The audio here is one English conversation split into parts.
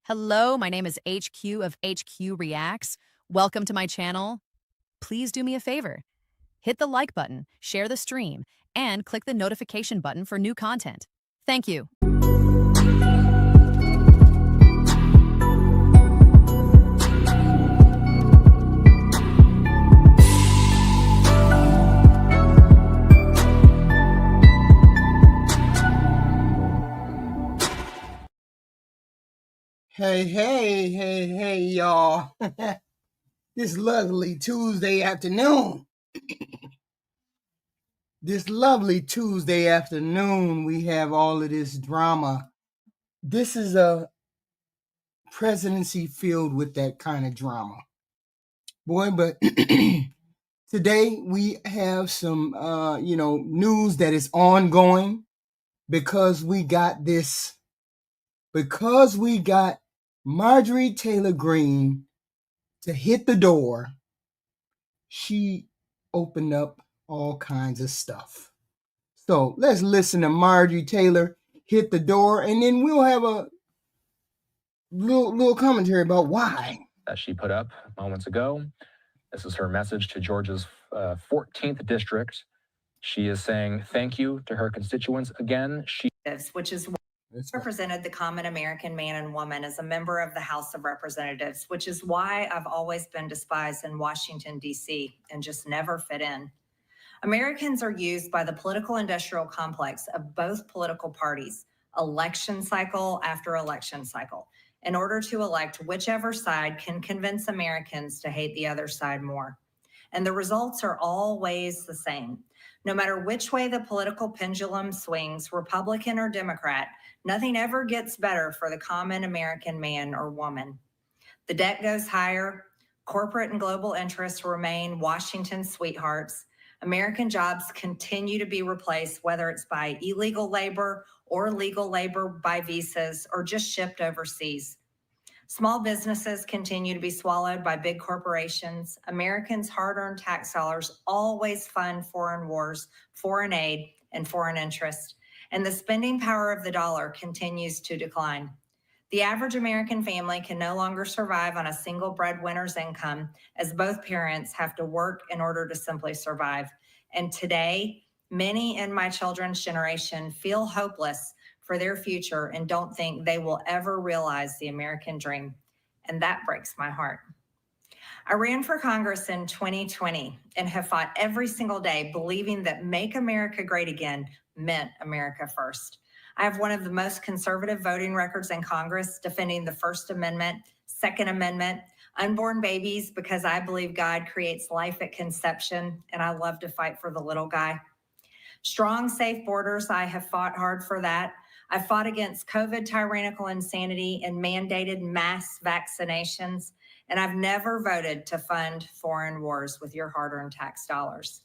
Hello, my name is HQ of HQ Reacts. Welcome to my channel. Please do me a favor. Hit the like button, share the stream, and click the notification button for new content. Thank you. Hey, y'all. This lovely Tuesday afternoon. We have all of this drama. This is a presidency filled with that kind of drama. Boy, but today we have some, news that is ongoing because we got Marjorie Taylor Greene to hit the door. She opened up all kinds of stuff. So let's listen to Marjorie Taylor hit the door, and then we'll have a little commentary about why. That she put up moments ago. This is her message to Georgia's 14th district. She is saying thank you to her constituents again. Which is represented the common American man and woman as a member of the House of Representatives, which is why I've always been despised in Washington, D.C. and just never fit in. Americans are used by the political industrial complex of both political parties, election cycle after election cycle, in order to elect whichever side can convince Americans to hate the other side more. And the results are always the same. No matter which way the political pendulum swings, Republican or Democrat, nothing ever gets better for the common American man or woman. The debt goes higher, corporate and global interests remain Washington's sweethearts, American jobs continue to be replaced, whether it's by illegal labor or legal labor by visas or just shipped overseas. Small businesses continue to be swallowed by big corporations. Americans' hard-earned tax dollars always fund foreign wars, foreign aid, and foreign interest. And the spending power of the dollar continues to decline. The average American family can no longer survive on a single breadwinner's income, as both parents have to work in order to simply survive. And today, many in my children's generation feel hopeless for their future and don't think they will ever realize the American dream. And that breaks my heart. I ran for Congress in 2020 and have fought every single day believing that Make America Great Again meant America first. I have one of the most conservative voting records in Congress, defending the First Amendment, Second Amendment, unborn babies, because I believe God creates life at conception, and I love to fight for the little guy. Strong, safe borders, I have fought hard for that. I fought against COVID tyrannical insanity and mandated mass vaccinations, and I've never voted to fund foreign wars with your hard-earned tax dollars.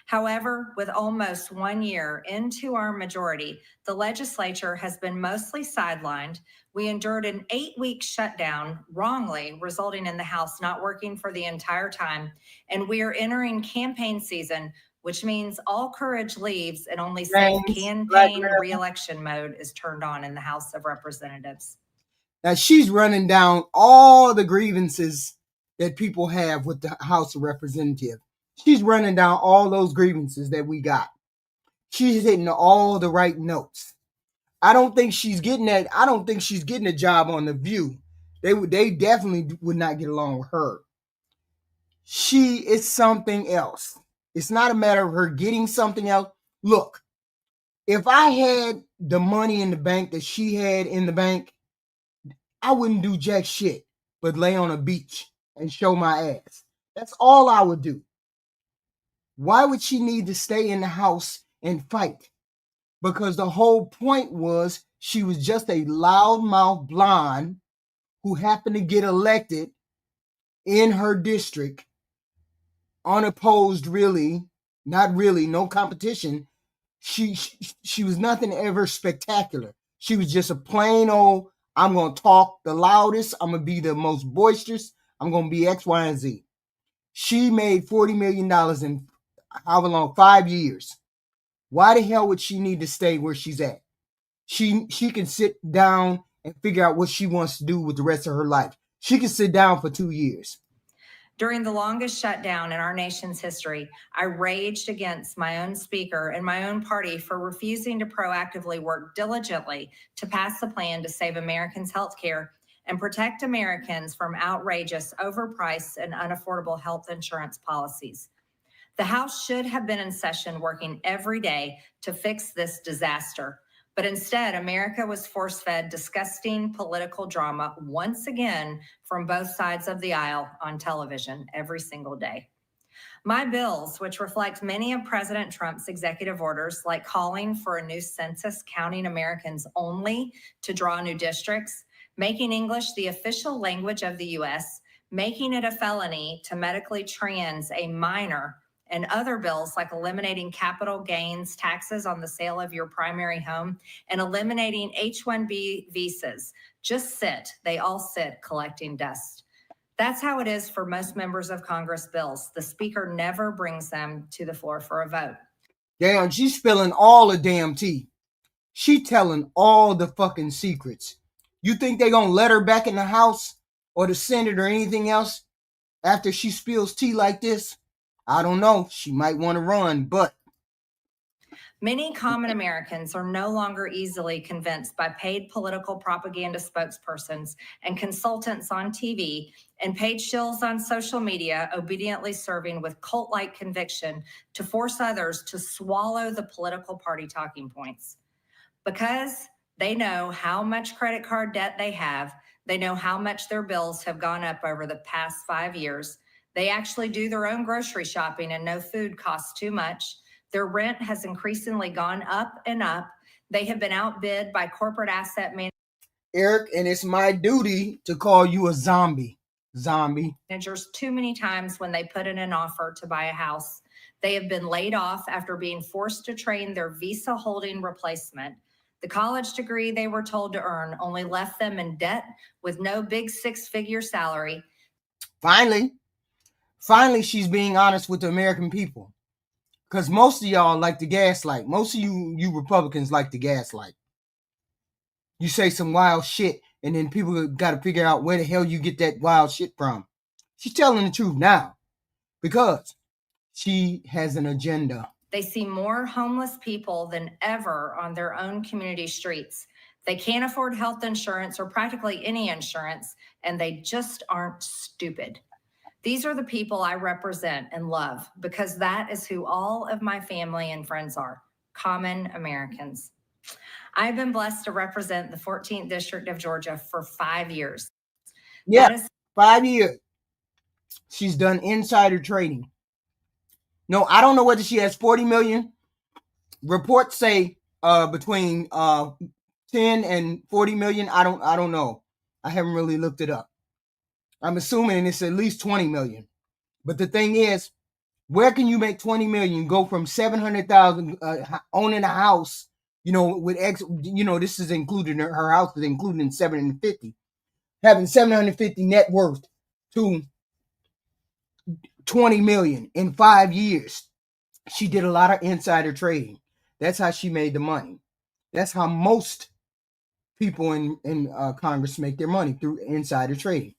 However, with almost 1 year into our majority, the legislature has been mostly sidelined. We endured an 8-week shutdown, wrongly, resulting in the House not working for the entire time, and we are entering campaign season, which means all courage leaves and only safe campaign re-election mode is turned on in the House of Representatives. Now she's running down all the grievances that people have with the House of Representatives. She's running down all those grievances that we got. She's hitting all the right notes. I don't think she's getting a job on The View. They definitely would not get along with her. She is something else. It's not a matter of her getting something else. Look, if I had the money in the bank that she had in the bank, I wouldn't do jack shit but lay on a beach and show my ass. That's all I would do. Why would she need to stay in the house and fight? Because the whole point was she was just a loudmouth blonde who happened to get elected in her district, unopposed, no competition. She was nothing ever spectacular. She was just a plain old, I'm going to talk the loudest, I'm going to be the most boisterous, I'm going to be X, Y, and Z. She made $40 million in however long, 5 years. Why the hell would she need to stay where she's at? She can sit down and figure out what she wants to do with the rest of her life. She can sit down for 2 years. During the longest shutdown in our nation's history, I raged against my own speaker and my own party for refusing to proactively work diligently to pass the plan to save Americans' health care and protect Americans from outrageous, overpriced, and unaffordable health insurance policies. The House should have been in session working every day to fix this disaster. But instead, America was force-fed disgusting political drama once again from both sides of the aisle on television every single day. My bills, which reflect many of President Trump's executive orders, like calling for a new census counting Americans only to draw new districts, making English the official language of the U.S., making it a felony to medically trans a minor, and other bills like eliminating capital gains taxes on the sale of your primary home and eliminating H-1B visas just sit. They all sit collecting dust. That's how it is for most members of Congress bills. The speaker never brings them to the floor for a vote. Damn, she's spilling all the damn tea. She telling all the fucking secrets. You think they gonna let her back in the House or the Senate or anything else after she spills tea like this? I don't know. She might want to run, but many common Americans are no longer easily convinced by paid political propaganda spokespersons and consultants on TV and paid shills on social media, obediently serving with cult-like conviction to force others to swallow the political party talking points. Because they know how much credit card debt they have, they know how much their bills have gone up over the past 5 years. They actually do their own grocery shopping and know food costs too much. Their rent has increasingly gone up and up. They have been outbid by corporate asset managers. Eric, and it's my duty to call you a zombie. Managers too many times when they put in an offer to buy a house. They have been laid off after being forced to train their visa holding replacement. The college degree they were told to earn only left them in debt with no big six-figure salary. Finally, she's being honest with the American people. Because most of y'all like to gaslight. Most of you Republicans like to gaslight. You say some wild shit, and then people got to figure out where the hell you get that wild shit from. She's telling the truth now because she has an agenda. They see more homeless people than ever on their own community streets. They can't afford health insurance or practically any insurance, and they just aren't stupid. These are the people I represent and love because that is who all of my family and friends are, common Americans. I've been blessed to represent the 14th District of Georgia for 5 years. Yeah, 5 years. She's done insider trading. No, I don't know whether she has 40 million. Reports say between 10 and 40 million. I don't know. I haven't really looked it up. I'm assuming it's at least 20 million. But the thing is, where can you make 20 million go from 700,000 owning a house, with this is included, her house is included in 750, having 750 net worth to 20 million in 5 years. She did a lot of insider trading. That's how she made the money. That's how most people in Congress make their money, through insider trading.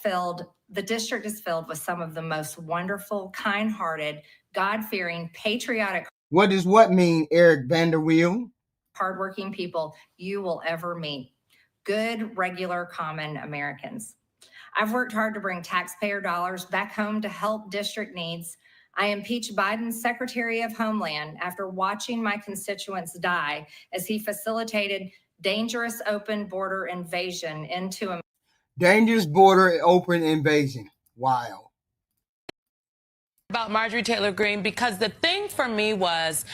The district is filled with some of the most wonderful, kind-hearted, God-fearing, patriotic. What does what mean, Eric Vanderweel? Hardworking people you will ever meet. Good, regular, common Americans. I've worked hard to bring taxpayer dollars back home to help district needs. I impeached Biden's Secretary of Homeland after watching my constituents die as he facilitated dangerous open border invasion into America. Dangerous border open invasion. Wow. About Marjorie Taylor Greene, because the thing for me was,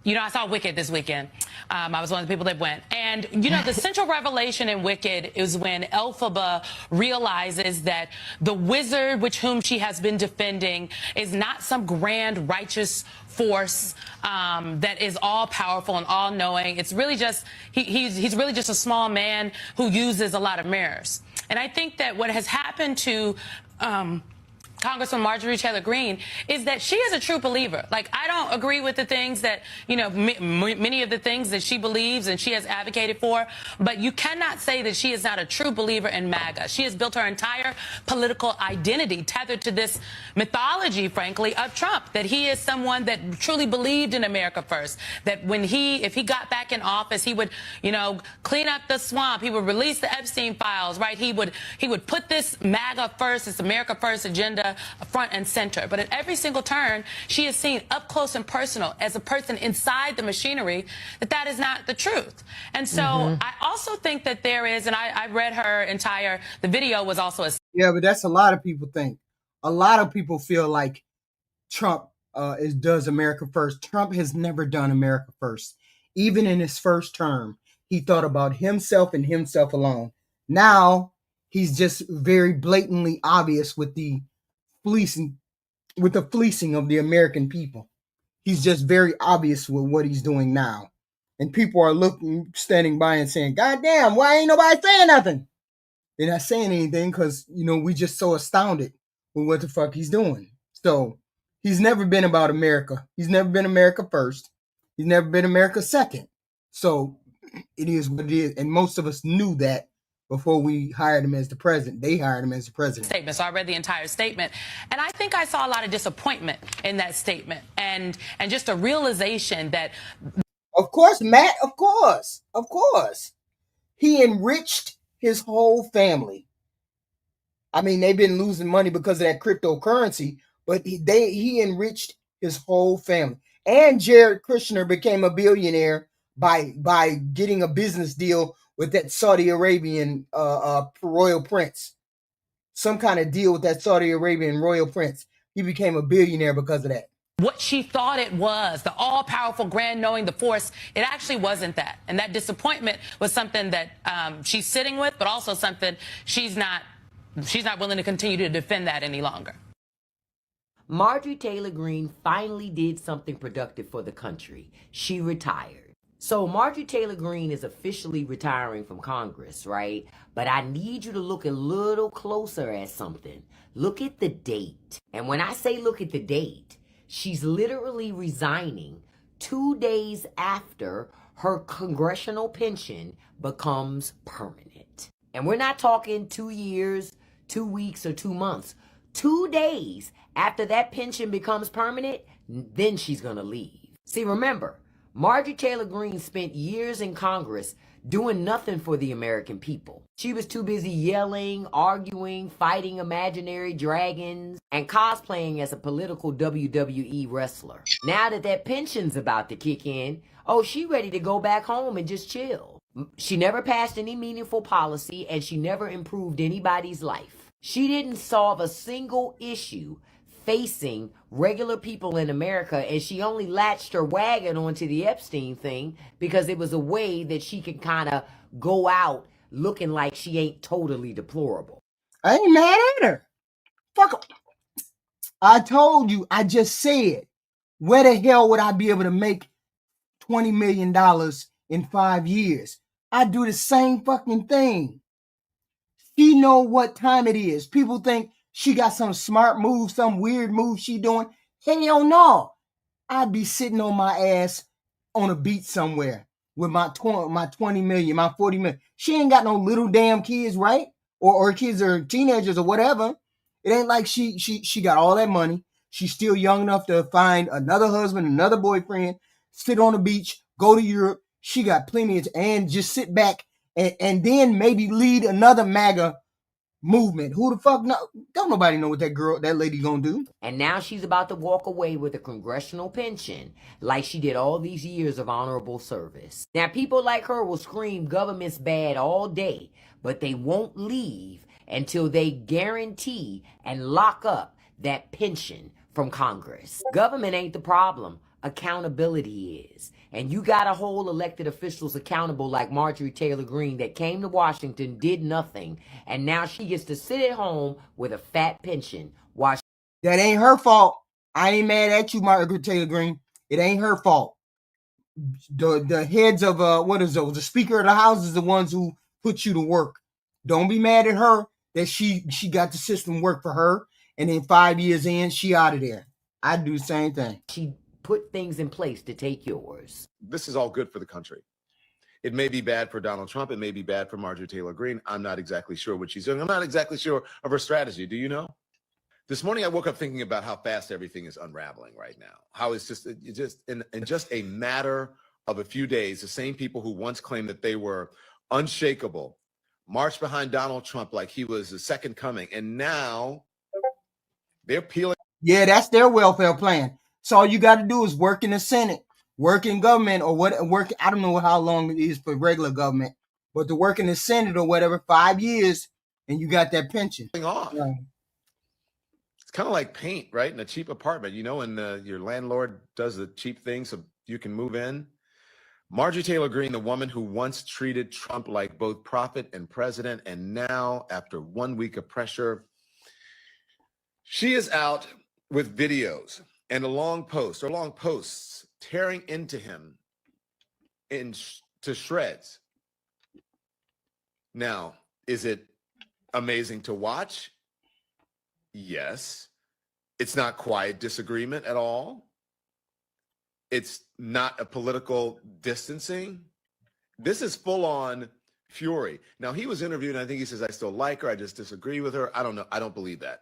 I saw Wicked this weekend. I was one of the people that went. And, the central revelation in Wicked is when Elphaba realizes that the wizard with whom she has been defending is not some grand righteous force that is all powerful and all knowing. It's really just, he's really just a small man who uses a lot of mirrors. And I think that what has happened to Congresswoman Marjorie Taylor Greene is that she is a true believer. Like, I don't agree with the things that, you know, many of the things that she believes and she has advocated for, but you cannot say that she is not a true believer in MAGA. She has built her entire political identity tethered to this mythology, frankly, of Trump, that he is someone that truly believed in America first, that if he got back in office, he would, you know, clean up the swamp, he would release the Epstein files, right? He would put this MAGA first, this America first agenda front and center. But at every single turn, she is seen up close and personal as a person inside the machinery that is not the truth. And so I also think that there is, and I read the video was also a... Yeah, but that's a lot of people think. A lot of people feel like Trump does America first. Trump has never done America first. Even in his first term, he thought about himself and himself alone. Now, he's just very blatantly obvious with the fleecing of the American people. He's just very obvious with what he's doing now. And people are standing by and saying, God damn, why ain't nobody saying nothing? They're not saying anything because, you know, we just so astounded with what the fuck he's doing. So he's never been about America. He's never been America first. He's never been America second. So it is what it is. And most of us knew that before we hired him as the president. They hired him as the president. Statement. So I read the entire statement. And I think I saw a lot of disappointment in that statement and just a realization that... Of course, Matt, of course. Of course. He enriched his whole family. I mean, they've been losing money because of that cryptocurrency, but he enriched his whole family. And Jared Kushner became a billionaire by getting a business deal with that Saudi Arabian royal prince. Some kind of deal with that Saudi Arabian royal prince. He became a billionaire because of that. What she thought it was, the all-powerful, grand knowing, the force, it actually wasn't that. And that disappointment was something that she's sitting with, but also something she's not willing to continue to defend that any longer. Marjorie Taylor Greene finally did something productive for the country. She retired. So Marjorie Taylor Greene is officially retiring from Congress, right? But I need you to look a little closer at something. Look at the date. And when I say look at the date, she's literally resigning 2 days after her congressional pension becomes permanent. And we're not talking 2 years, 2 weeks, or 2 months. 2 days after that pension becomes permanent, then she's gonna leave. See, remember, Marjorie Taylor Greene spent years in Congress doing nothing for the American people. She was too busy yelling, arguing, fighting imaginary dragons, and cosplaying as a political WWE wrestler. Now that pension's about to kick in, oh, she ready to go back home and just chill. She never passed any meaningful policy, and she never improved anybody's life. She didn't solve a single issue facing regular people in America, and she only latched her wagon onto the Epstein thing because it was a way that she could kind of go out looking like she ain't totally deplorable. I ain't mad at her. Fuck. I told you, I just said, where the hell would I be able to make $20 million in 5 years? I do the same fucking thing. She know what time it is. People think she got some smart move, some weird move she doing. Hell no. I'd be sitting on my ass on a beach somewhere with my 20 million, my 40 million. She ain't got no little damn kids, right? Or kids are teenagers or whatever. It ain't like she got all that money. She's still young enough to find another husband, another boyfriend, sit on the beach, go to Europe. She got plenty of, and just sit back and then maybe lead another MAGA movement. Who the fuck know? Don't nobody know what that lady gonna do. And now she's about to walk away with a congressional pension like she did all these years of honorable service. Now people like her will scream government's bad all day, but they won't leave until they guarantee and lock up that pension from Congress. Government ain't the problem. Accountability is. And you gotta hold elected officials accountable like Marjorie Taylor Greene that came to Washington, did nothing, and now she gets to sit at home with a fat pension. That ain't her fault. I ain't mad at you, Marjorie Taylor Greene. It ain't her fault. The heads of the Speaker of the House is the ones who put you to work. Don't be mad at her that she got the system work for her and then 5 years in, she out of there. I'd do the same thing. She put things in place to take yours. This is all good for the country. It may be bad for Donald Trump. It may be bad for Marjorie Taylor Greene. I'm not exactly sure what she's doing. I'm not exactly sure of her strategy. Do you know? This morning, I woke up thinking about how fast everything is unraveling right now. How it's just in just a matter of a few days, the same people who once claimed that they were unshakable marched behind Donald Trump like he was the second coming. And now they're peeling. Yeah, that's their welfare plan. So all you got to do is work in the Senate, work in government, or work. I don't know how long it is for regular government, but to work in the Senate or whatever, 5 years, and you got that pension. Off. Yeah. It's kind of like paint, right? In a cheap apartment, you know, and your landlord does the cheap thing so you can move in. Marjorie Taylor Greene, the woman who once treated Trump like both prophet and president, and now, after 1 week of pressure, she is out with videos and a long posts tearing into him to shreds. Now, is it amazing to watch? Yes. It's not quiet disagreement at all. It's not a political distancing. This is full on fury. Now, he was interviewed, and I think he says, I still like her. I just disagree with her. I don't know. I don't believe that.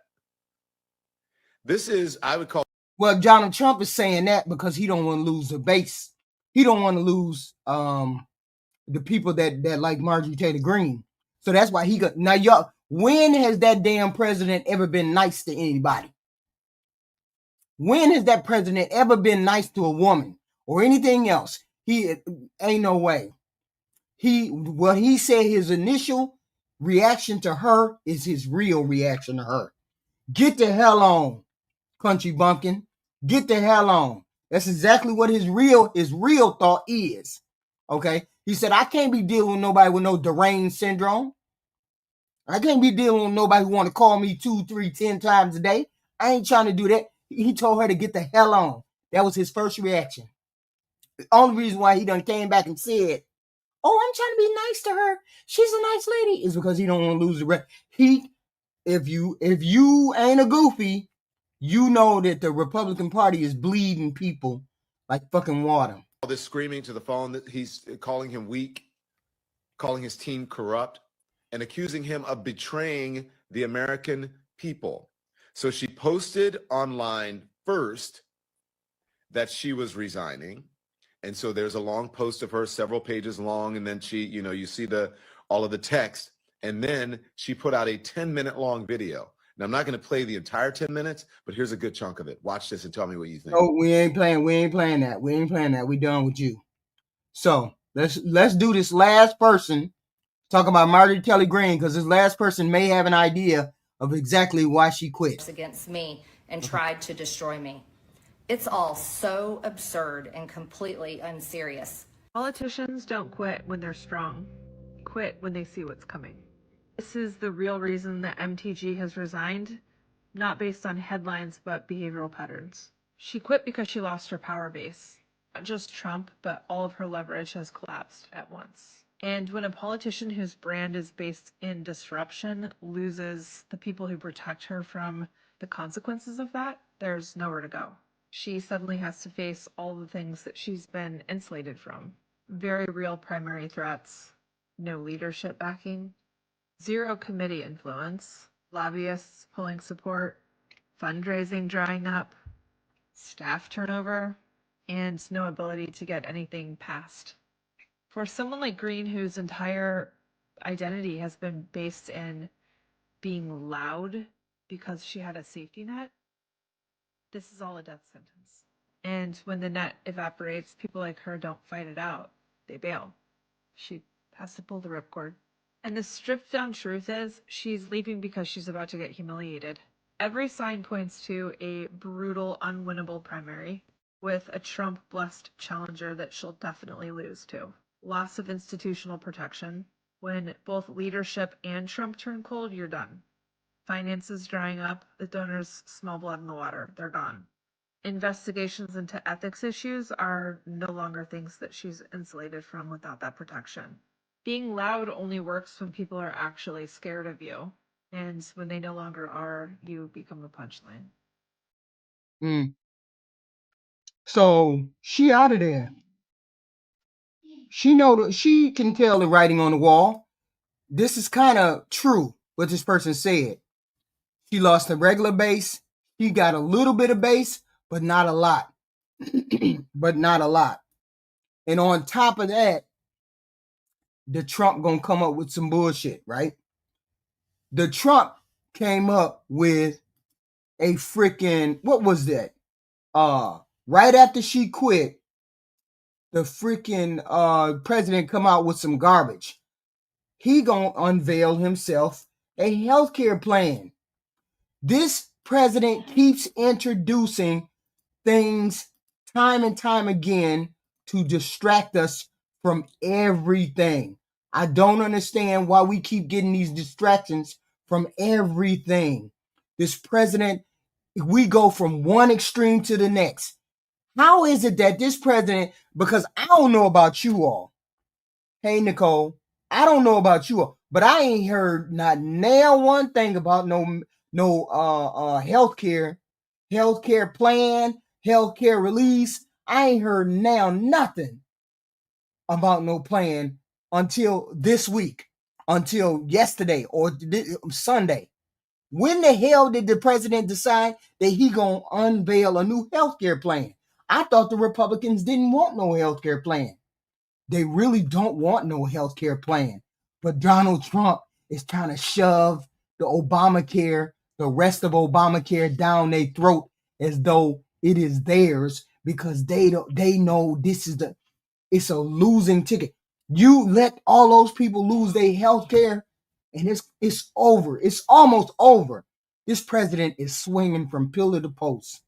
This is, I would call. Well, Donald Trump is saying that because he don't want to lose the base. He don't want to lose the people that like Marjorie Taylor Greene. So that's why he got. Now, y'all, when has that damn president ever been nice to anybody? When has that president ever been nice to a woman or anything else? He ain't no way. What he said, his initial reaction to her is his real reaction to her. Get the hell on, country bumpkin. Get the hell on. That's exactly what his real thought is. Okay. He said, I can't be dealing with nobody with no deranged syndrome. I can't be dealing with nobody who want to call me 2, 3, 10 times a day. I ain't trying to do that. He told her to get the hell on. That was his first reaction. The only reason why he done came back and said, oh, I'm trying to be nice to her. She's a nice lady. Is because he don't want to lose the rest. If you ain't a goofy, you know that the Republican Party is bleeding people like fucking water. All this screaming to the phone that he's calling him weak, calling his team corrupt, and accusing him of betraying the American people. So she posted online first that she was resigning. And so there's a long post of her, several pages long. And then she, you see all of the text. And then she put out a 10-minute long video. Now, I'm not going to play the entire 10 minutes, but here's a good chunk of it. Watch this and tell me what you think. No, we ain't playing that. We done with you. So let's do this last person. Talk about Marjorie Taylor Greene, because this last person may have an idea of exactly why she quit. Against me and tried to destroy me. It's all so absurd and completely unserious. Politicians don't quit when they're strong. Quit when they see what's coming. This is the real reason that MTG has resigned, not based on headlines, but behavioral patterns. She quit because she lost her power base. Not just Trump, but all of her leverage has collapsed at once. And when a politician whose brand is based in disruption loses the people who protect her from the consequences of that, there's nowhere to go. She suddenly has to face all the things that she's been insulated from. Very real primary threats, no leadership backing, zero committee influence, lobbyists pulling support, fundraising drying up, staff turnover, and no ability to get anything passed. For someone like Greene, whose entire identity has been based in being loud because she had a safety net, this is all a death sentence. And when the net evaporates, people like her don't fight it out. They bail. She has to pull the ripcord. And the stripped down truth is she's leaving because she's about to get humiliated. Every sign points to a brutal, unwinnable primary with a Trump-blessed challenger that she'll definitely lose to. Loss of institutional protection. When both leadership and Trump turn cold, you're done. Finances drying up, the donors smell blood in the water. They're gone. Investigations into ethics issues are no longer things that she's insulated from without that protection. Being loud only works when people are actually scared of you. And when they no longer are, you become the punchline. So she out of there. She can tell the writing on the wall. This is kind of true what this person said. She lost a regular base. She got a little bit of base, but not a lot. But not a lot. And on top of that, the Trump gonna come up with some bullshit, right? The Trump came up with a freaking, what was that? Right after she quit, the freaking president come out with some garbage. He gonna unveil himself a healthcare plan. This president keeps introducing things time and time again to distract us from everything. I don't understand why we keep getting these distractions from everything. This president, we go from one extreme to the next. How is it that this president, because I don't know about you all. Hey, Nicole, I don't know about you all, but I ain't heard not nail one thing about no healthcare plan, healthcare release. I ain't heard now nothing about no plan until this week, until yesterday or Sunday. When the hell did the president decide that he gonna unveil a new healthcare plan? I thought the Republicans didn't want no healthcare plan. They really don't want no healthcare plan. But Donald Trump is trying to shove the Obamacare, the rest of Obamacare down their throat as though it is theirs, because they know it's a losing ticket. You let all those people lose their healthcare and it's over. It's almost over. This president is swinging from pillar to post.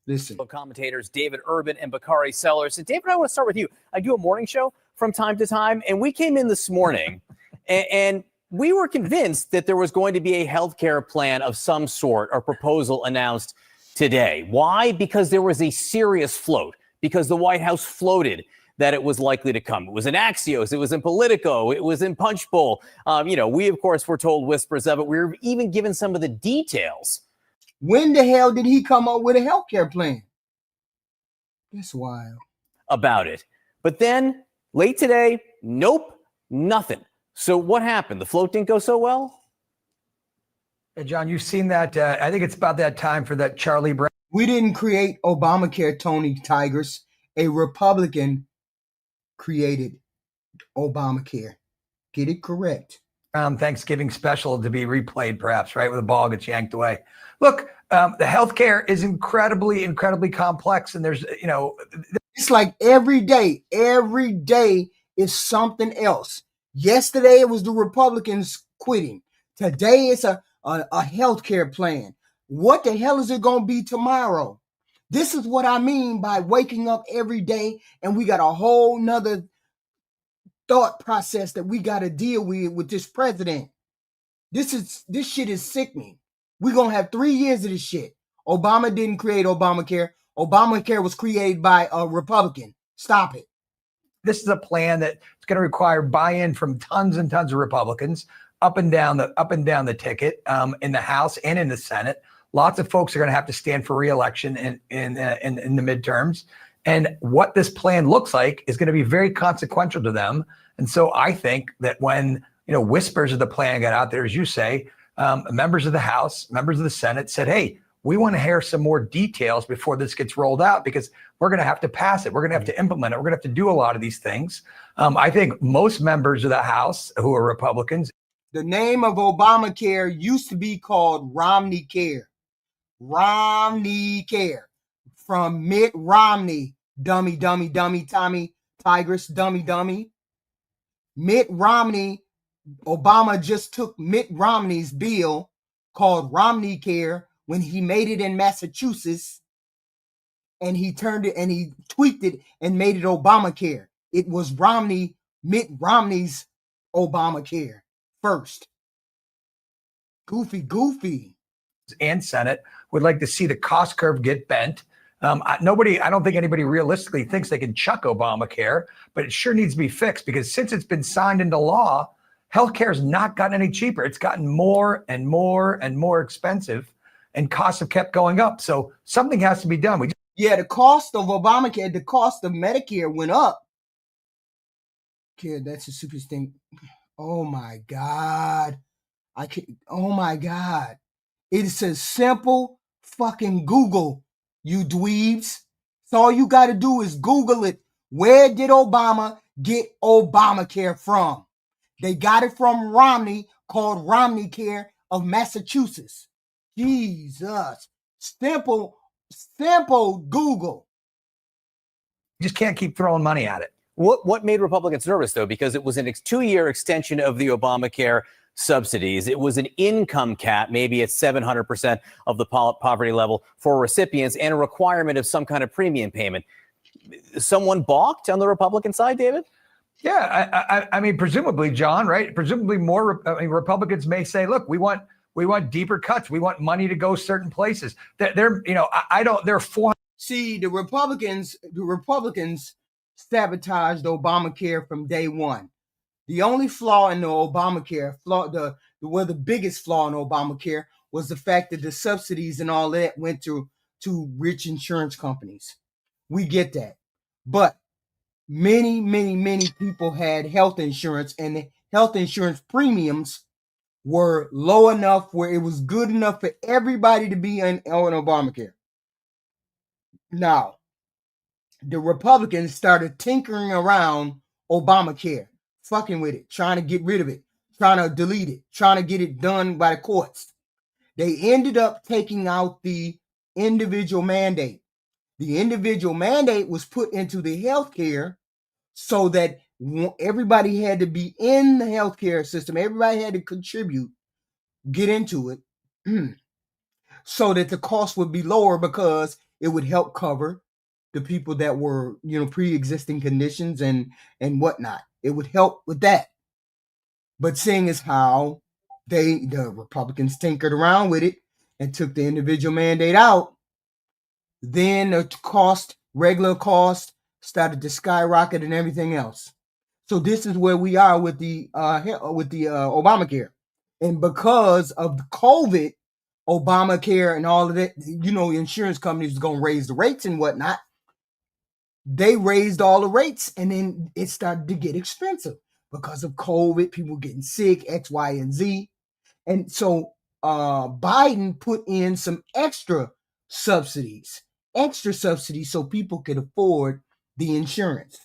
Listen. Commentators David Urban and Bakari Sellers. And David, I want to start with you. I do a morning show from time to time, and we came in this morning and we were convinced that there was going to be a healthcare plan of some sort or proposal announced today. Why? Because there was a serious float, because the White House floated that it was likely to come. It was in Axios, it was in Politico, it was in Punchbowl. We, of course, were told whispers of it. We were even given some of the details. When the hell did he come up with a healthcare plan? That's wild. About it. But then, late today, nope, nothing. So what happened? The float didn't go so well? Hey, John, you've seen that. I think it's about that time for that Charlie Brown. We didn't create Obamacare, Tony Tigers. A Republican created Obamacare. Get it correct. Thanksgiving special to be replayed, perhaps, right? Where the ball gets yanked away. Look, the healthcare is incredibly, incredibly complex. And there's, it's like every day is something else. Yesterday, it was the Republicans quitting. Today, it's a healthcare plan. What the hell is it going to be tomorrow? This is what I mean by waking up every day and we got a whole nother thought process that we got to deal with this president. This shit is sickening. We're going to have 3 years of this shit. Obama didn't create Obamacare. Obamacare was created by a Republican. Stop it. This is a plan that's going to require buy-in from tons and tons of Republicans up and down the ticket in the House and in the Senate. Lots of folks are going to have to stand for re-election in the midterms. And what this plan looks like is going to be very consequential to them. And so I think that when whispers of the plan got out there, as you say, members of the House, members of the Senate said, hey, we want to hear some more details before this gets rolled out, because we're going to have to pass it. We're going to have to implement it. We're going to have to do a lot of these things. I think most members of the House who are Republicans. The name of Obamacare used to be called Romney Care. Romney Care. From Mitt Romney. Dummy, Tommy Tigress, dummy. Mitt Romney, Obama just took Mitt Romney's bill called Romney Care when he made it in Massachusetts, and he turned it and he tweaked it and made it Obamacare. It was Mitt Romney's Obamacare first. Goofy. And Senate would like to see the cost curve get bent. I don't think anybody realistically thinks they can chuck Obamacare, but it sure needs to be fixed, because since it's been signed into law, Healthcare has not gotten any cheaper. It's gotten more and more and more expensive, and costs have kept going up. So something has to be done. Yeah, the cost of Obamacare, the cost of Medicare went up. Kid, that's a super thing. Oh my God. Oh my God. It's a simple fucking Google, you dweebs. So all you got to do is Google it. Where did Obama get Obamacare from? They got it from Romney, called Romney Care of Massachusetts. Jesus. Simple Google. You just can't keep throwing money at it. What made Republicans nervous, though? Because it was an 2-year extension of the Obamacare subsidies. It was an income cap, maybe at 700% of the poverty level for recipients, and a requirement of some kind of premium payment. Someone balked on the Republican side, David? Yeah, I mean, presumably, John, right? Presumably more Republicans may say, look, we want deeper cuts. We want money to go certain places. They're they're 400. See, the Republicans sabotaged Obamacare from day one. The only flaw in the Obamacare, the biggest flaw in Obamacare was the fact that the subsidies and all that went to rich insurance companies. We get that. But many people had health insurance, and the health insurance premiums were low enough where it was good enough for everybody to be on Obamacare. Now, the Republicans started tinkering around Obamacare, fucking with it, trying to get rid of it, trying to delete it, trying to get it done by the courts. They ended up taking out the individual mandate. The individual mandate was put into the healthcare so that everybody had to be in the healthcare system. Everybody had to contribute, get into it, so that the cost would be lower, because it would help cover the people that were, pre-existing conditions and whatnot. It would help with that. But seeing as how the Republicans tinkered around with it and took the individual mandate out, then the regular cost started to skyrocket and everything else. So this is where we are with the Obamacare. And because of COVID, Obamacare and all of that, insurance companies are going to raise the rates and whatnot. They raised all the rates, and then it started to get expensive because of COVID, people getting sick, X, Y, and Z. And so Biden put in some extra subsidies so people could afford the insurance.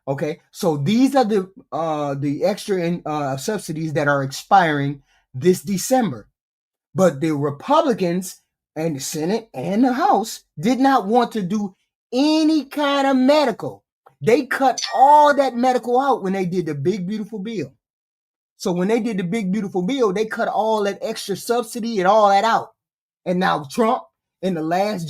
Okay, so these are the extra subsidies that are expiring this December. But the Republicans and the Senate and the House did not want to do any kind of medical. They cut all that medical out when they did the big, beautiful bill. So when they did the big, beautiful bill, they cut all that extra subsidy and all that out. And now Trump, in the last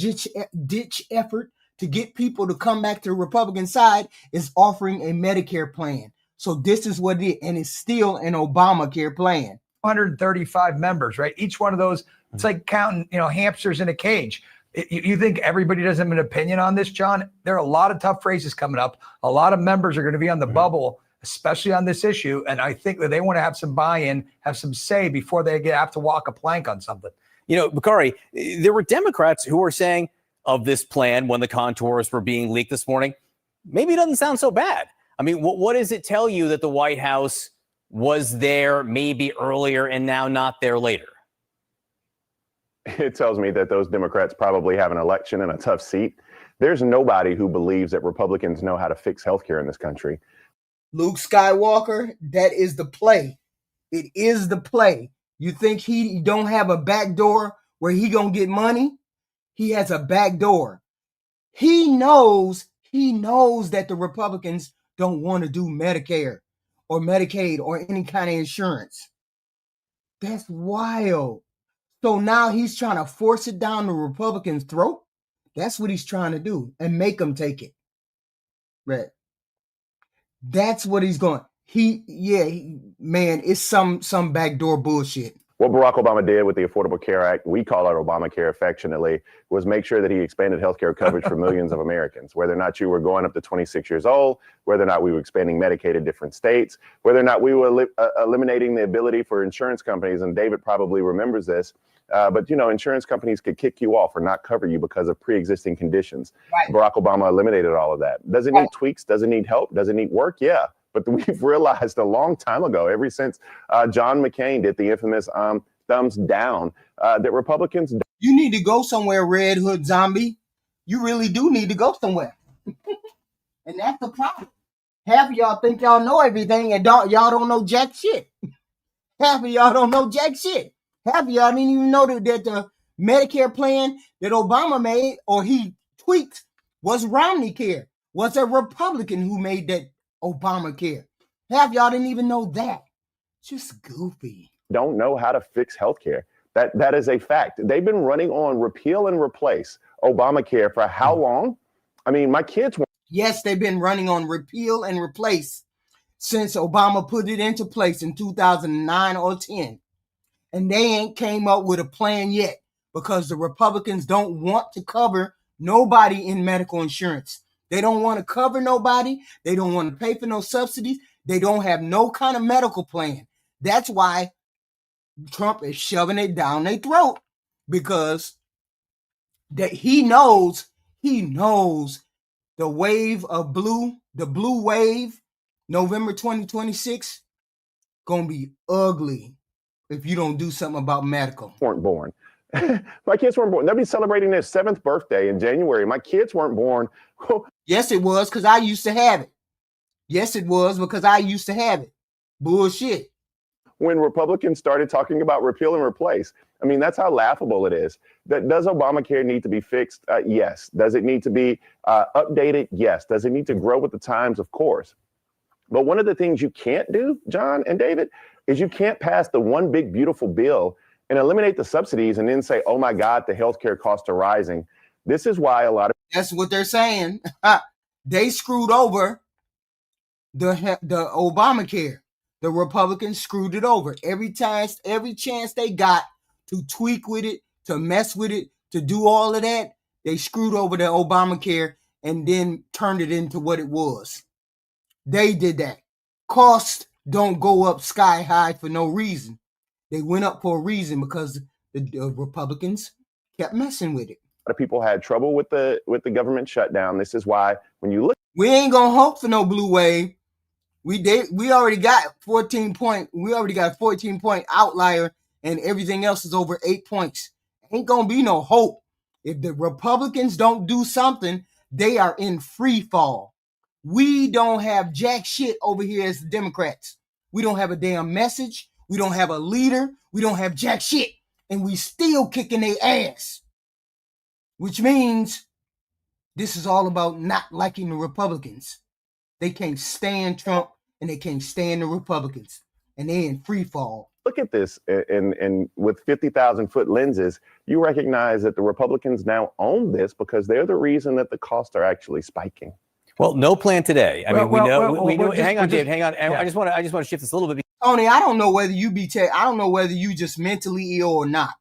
ditch effort to get people to come back to the Republican side, is offering a Medicare plan. So this is what it is, and it's still an Obamacare plan. 135 members, right? Each one of those, it's like counting, hamsters in a cage. You think everybody doesn't have an opinion on this, John? There are a lot of tough races coming up. A lot of members are going to be on the bubble, especially on this issue. And I think that they want to have some buy-in, have some say before they have to walk a plank on something. Bakari, there were Democrats who were saying of this plan when the contours were being leaked this morning, maybe it doesn't sound so bad. I mean, what does it tell you that the White House was there maybe earlier and now not there later? It tells me that those Democrats probably have an election and a tough seat. There's nobody who believes that Republicans know how to fix healthcare in this country. Luke Skywalker, that is the play. It is the play. You think he don't have a back door where he gonna get money? He has a back door. He knows that the Republicans don't want to do Medicare or Medicaid or any kind of insurance. That's wild. So now he's trying to force it down the Republicans' throat. That's what he's trying to do, and make them take it. Right. That's what he's going. Man, it's some backdoor bullshit. What Barack Obama did with the Affordable Care Act, we call it Obamacare affectionately, was make sure that he expanded healthcare coverage for millions of Americans, whether or not you were going up to 26 years old, whether or not we were expanding Medicaid in different states, whether or not we were eliminating the ability for insurance companies, and David probably remembers this, but insurance companies could kick you off or not cover you because of pre-existing conditions. Right. Barack Obama eliminated all of that. Does it need tweaks? Does it need help? Does it need work? Yeah. But we've realized a long time ago, ever since John McCain did the infamous thumbs down, that Republicans... You need to go somewhere, Red Hood Zombie. You really do need to go somewhere. And that's the problem. Half of y'all think y'all know everything and y'all don't know jack shit. Half of y'all don't know jack shit. Half of y'all didn't even know that the Medicare plan that Obama made or he tweaked was Romney Care. Was a Republican who made that Obamacare. Half y'all didn't even know that. Just goofy. Don't know how to fix healthcare. That is a fact. They've been running on repeal and replace Obamacare for how long? I mean, my kids... Yes, they've been running on repeal and replace since Obama put it into place in 2009 or 10. And they ain't came up with a plan yet because the Republicans don't want to cover nobody in medical insurance. They don't want to cover nobody. They don't want to pay for no subsidies. They don't have no kind of medical plan. That's why Trump is shoving it down their throat, because that he knows the wave of blue, the blue wave, November 2026, gonna be ugly if you don't do something about medical. Weren't born. My kids weren't born. They'll be celebrating their 7th birthday in January. My kids weren't born. Yes, it was, because I used to have it. Yes, it was, because I used to have it. Bullshit. When Republicans started talking about repeal and replace, I mean, that's how laughable it is. Does Obamacare need to be fixed? Yes. Does it need to be updated? Yes. Does it need to grow with the times? Of course. But one of the things you can't do, John and David, is you can't pass the one big, beautiful bill and eliminate the subsidies and then say, oh, my God, the healthcare costs are rising. This is why a lot of... That's what they're saying. They screwed over the Obamacare. The Republicans screwed it over. Every chance they got to tweak with it, to mess with it, to do all of that, they screwed over the Obamacare and then turned it into what it was. They did that. Costs don't go up sky high for no reason. They went up for a reason, because the Republicans kept messing with it. A lot of people had trouble with the government shutdown. This is why when you look... We ain't gonna hope for no blue wave. We already got 14 point outlier, and everything else is over 8 points. Ain't gonna be no hope. If the Republicans don't do something, they are in free fall. We don't have jack shit over here as the Democrats. We don't have a damn message. We don't have a leader. We don't have jack shit. And we still kicking their ass. Which means this is all about not liking the Republicans. They can't stand Trump and they can't stand the Republicans. And they're in free fall. Look at this, and with 50,000-foot lenses, you recognize that the Republicans now own this because they're the reason that the costs are actually spiking. Well, no plan today. I mean, we know. Hang on, Dave. Hang on. Yeah. I just want to shift this a little bit. Tony, I don't know whether I don't know whether you just mentally ill or not.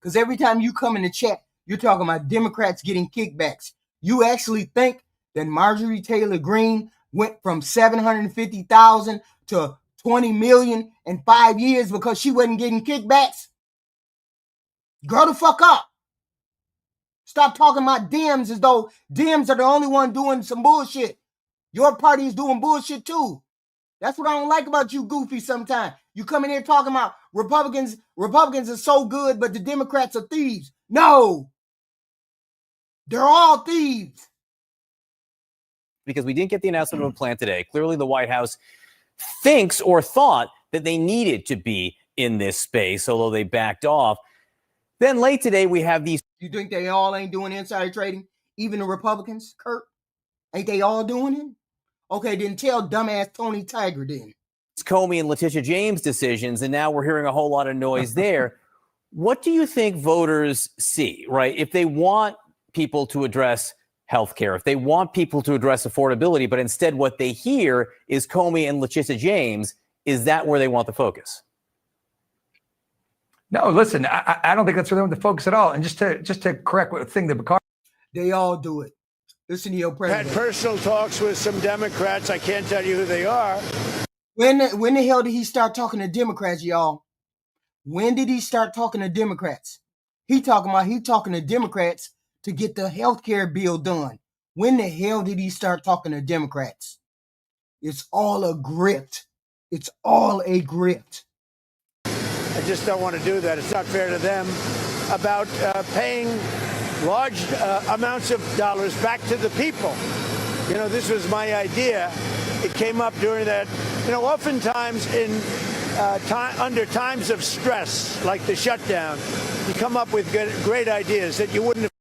Because every time you come in the chat, you're talking about Democrats getting kickbacks. You actually think that Marjorie Taylor Greene went from 750,000 to 20 million in 5 years because she wasn't getting kickbacks? Grow the fuck up. Stop talking about Dems as though Dems are the only one doing some bullshit. Your party is doing bullshit too. That's what I don't like about you, Goofy, sometimes. You come in here talking about Republicans are so good, but the Democrats are thieves. No. They're all thieves. Because we didn't get the announcement of a plan today. Clearly the White House thinks or thought that they needed to be in this space, although they backed off. Then late today, we have these... You think they all ain't doing insider trading? Even the Republicans, Kurt? Ain't they all doing it? Okay, then tell dumbass Tony Tiger then. It's Comey and Letitia James decisions, and now we're hearing a whole lot of noise there. What do you think voters see, right? If they want people to address healthcare, if they want people to address affordability, but instead what they hear is Comey and Letitia James, is that where they want the focus? No, listen, I don't think that's where they want to focus at all. And just to correct what thing that Bakari. They all do it. Listen to your president. Had personal talks with some Democrats. I can't tell you who they are. When the hell did he start talking to Democrats, y'all? When did he start talking to Democrats? He talking to Democrats to get the health care bill done. When the hell did he start talking to Democrats? It's all a grift. It's all a grift. I just don't want to do that. It's not fair to them. About paying large amounts of dollars back to the people. You know, this was my idea. It came up during that. You know, oftentimes under times of stress, like the shutdown, you come up with great ideas that you wouldn't have.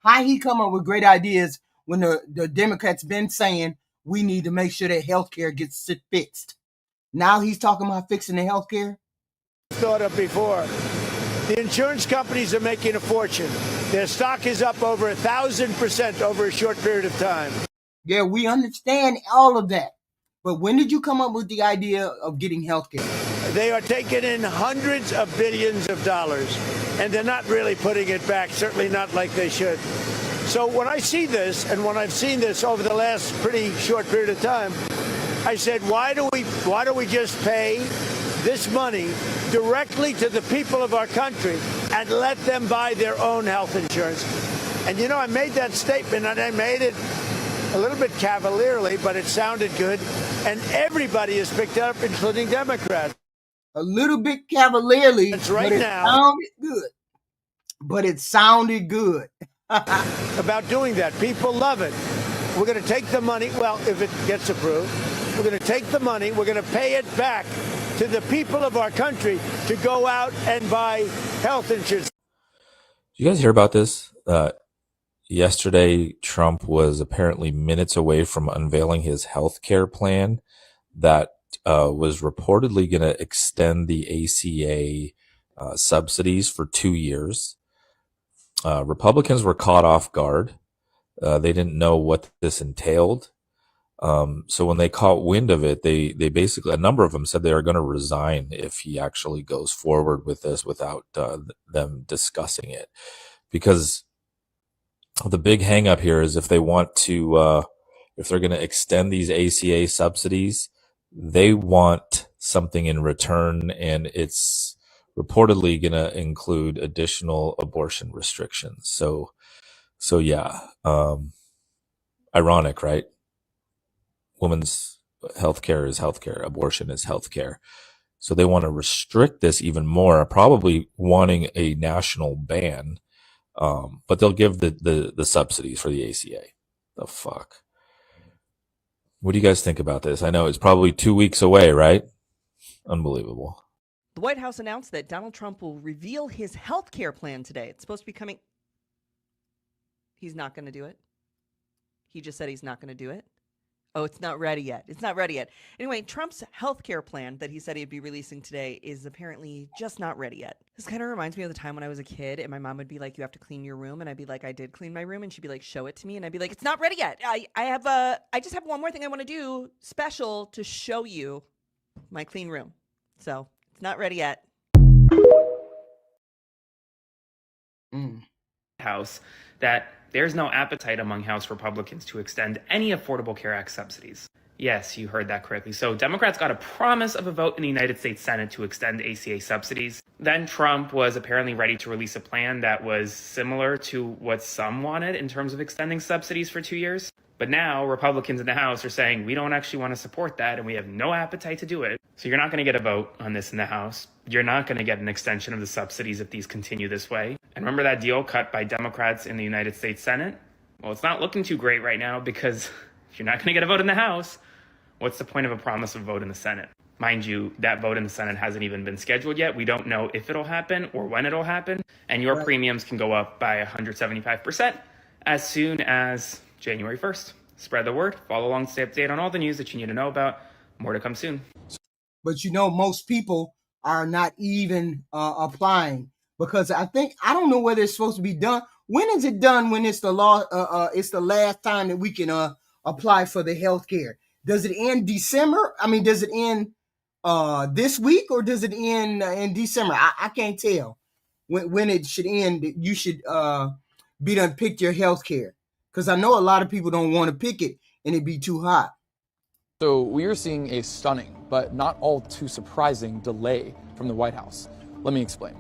How he come up with great ideas when the Democrats been saying we need to make sure that health care gets fixed? Now he's talking about fixing the health care? Thought of before. The insurance companies are making a fortune. Their stock is up over 1,000% over a short period of time. Yeah, we understand all of that. But when did you come up with the idea of getting health care? They are taking in hundreds of billions of dollars, and they're not really putting it back, certainly not like they should. So when I see this, and when I've seen this over the last pretty short period of time, I said, why do we just pay this money directly to the people of our country and let them buy their own health insurance? And you know, I made that statement, and I made it a little bit cavalierly, but it sounded good, and everybody has picked it up, including Democrats. A little bit cavalierly, It's right but it now. sounded good. But it sounded good. About doing that. People love it. We're going to take the money, well, if it gets approved, we're going to take the money, we're going to pay it back to the people of our country to go out and buy health insurance. Did you guys hear about this? Yesterday, Trump was apparently minutes away from unveiling his health care plan that was reportedly going to extend the ACA subsidies for 2 years. Republicans were caught off guard. They didn't know what this entailed. So when they caught wind of it, they basically, a number of them said they are going to resign if he actually goes forward with this without them discussing it. Because the big hang up here is if they want to, if they're going to extend these ACA subsidies, they want something in return, and it's reportedly going to include additional abortion restrictions. So yeah, ironic, right? Women's healthcare is healthcare. Abortion is healthcare. So they want to restrict this even more, probably wanting a national ban. But they'll give the subsidies for the ACA. The fuck? What do you guys think about this? I know it's probably 2 weeks away, right? Unbelievable. The White House announced that Donald Trump will reveal his health care plan today. It's supposed to be coming. He's not going to do it. He just said he's not going to do it. Oh, it's not ready yet. It's not ready yet. Anyway, Trump's health care plan that he said he'd be releasing today is apparently just not ready yet. This kind of reminds me of the time when I was a kid and my mom would be like, you have to clean your room. And I'd be like, I did clean my room. And she'd be like, show it to me. And I'd be like, it's not ready yet. I just have one more thing I want to do special to show you my clean room. So it's not ready yet. House that there's no appetite among House Republicans to extend any Affordable Care Act subsidies. Yes, you heard that correctly. So Democrats got a promise of a vote in the United States Senate to extend ACA subsidies. Then Trump was apparently ready to release a plan that was similar to what some wanted in terms of extending subsidies for 2 years. But now Republicans in the House are saying, we don't actually want to support that and we have no appetite to do it. So you're not going to get a vote on this in the House. You're not going to get an extension of the subsidies if these continue this way. And remember that deal cut by Democrats in the United States Senate? Well, it's not looking too great right now because if you're not going to get a vote in the House, what's the point of a promise of vote in the Senate? Mind you, that vote in the Senate hasn't even been scheduled yet. We don't know if it'll happen or when it'll happen. And your premiums can go up by 175% as soon as January 1st. Spread the word, follow along, stay updated on all the news that you need to know about. More to come soon. But you know, most people are not even applying because I don't know whether it's supposed to be done. When is it done? When it's the law? It's the last time that we can apply for the health care. Does it end December? I mean, does it end this week, or does it end in December? I can't tell when it should end. You should be done picked your health care, because I know a lot of people don't want to pick it and it be too hot. So we are seeing a stunning, but not all too surprising, delay from the White House. Let me explain.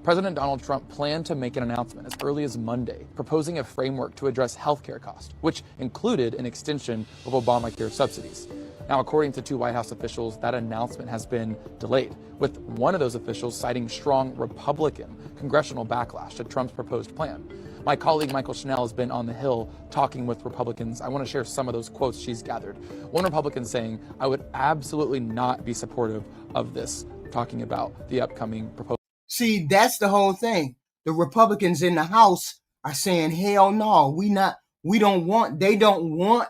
President Donald Trump planned to make an announcement as early as Monday, proposing a framework to address healthcare costs, which included an extension of Obamacare subsidies. Now, according to two White House officials, that announcement has been delayed, with one of those officials citing strong Republican congressional backlash to Trump's proposed plan. My colleague Michael Schnell has been on the Hill talking with Republicans. I want to share some of those quotes she's gathered. One Republican saying, "I would absolutely not be supportive of this," talking about the upcoming proposal. See, that's the whole thing. The Republicans in the House are saying, hell no, they don't want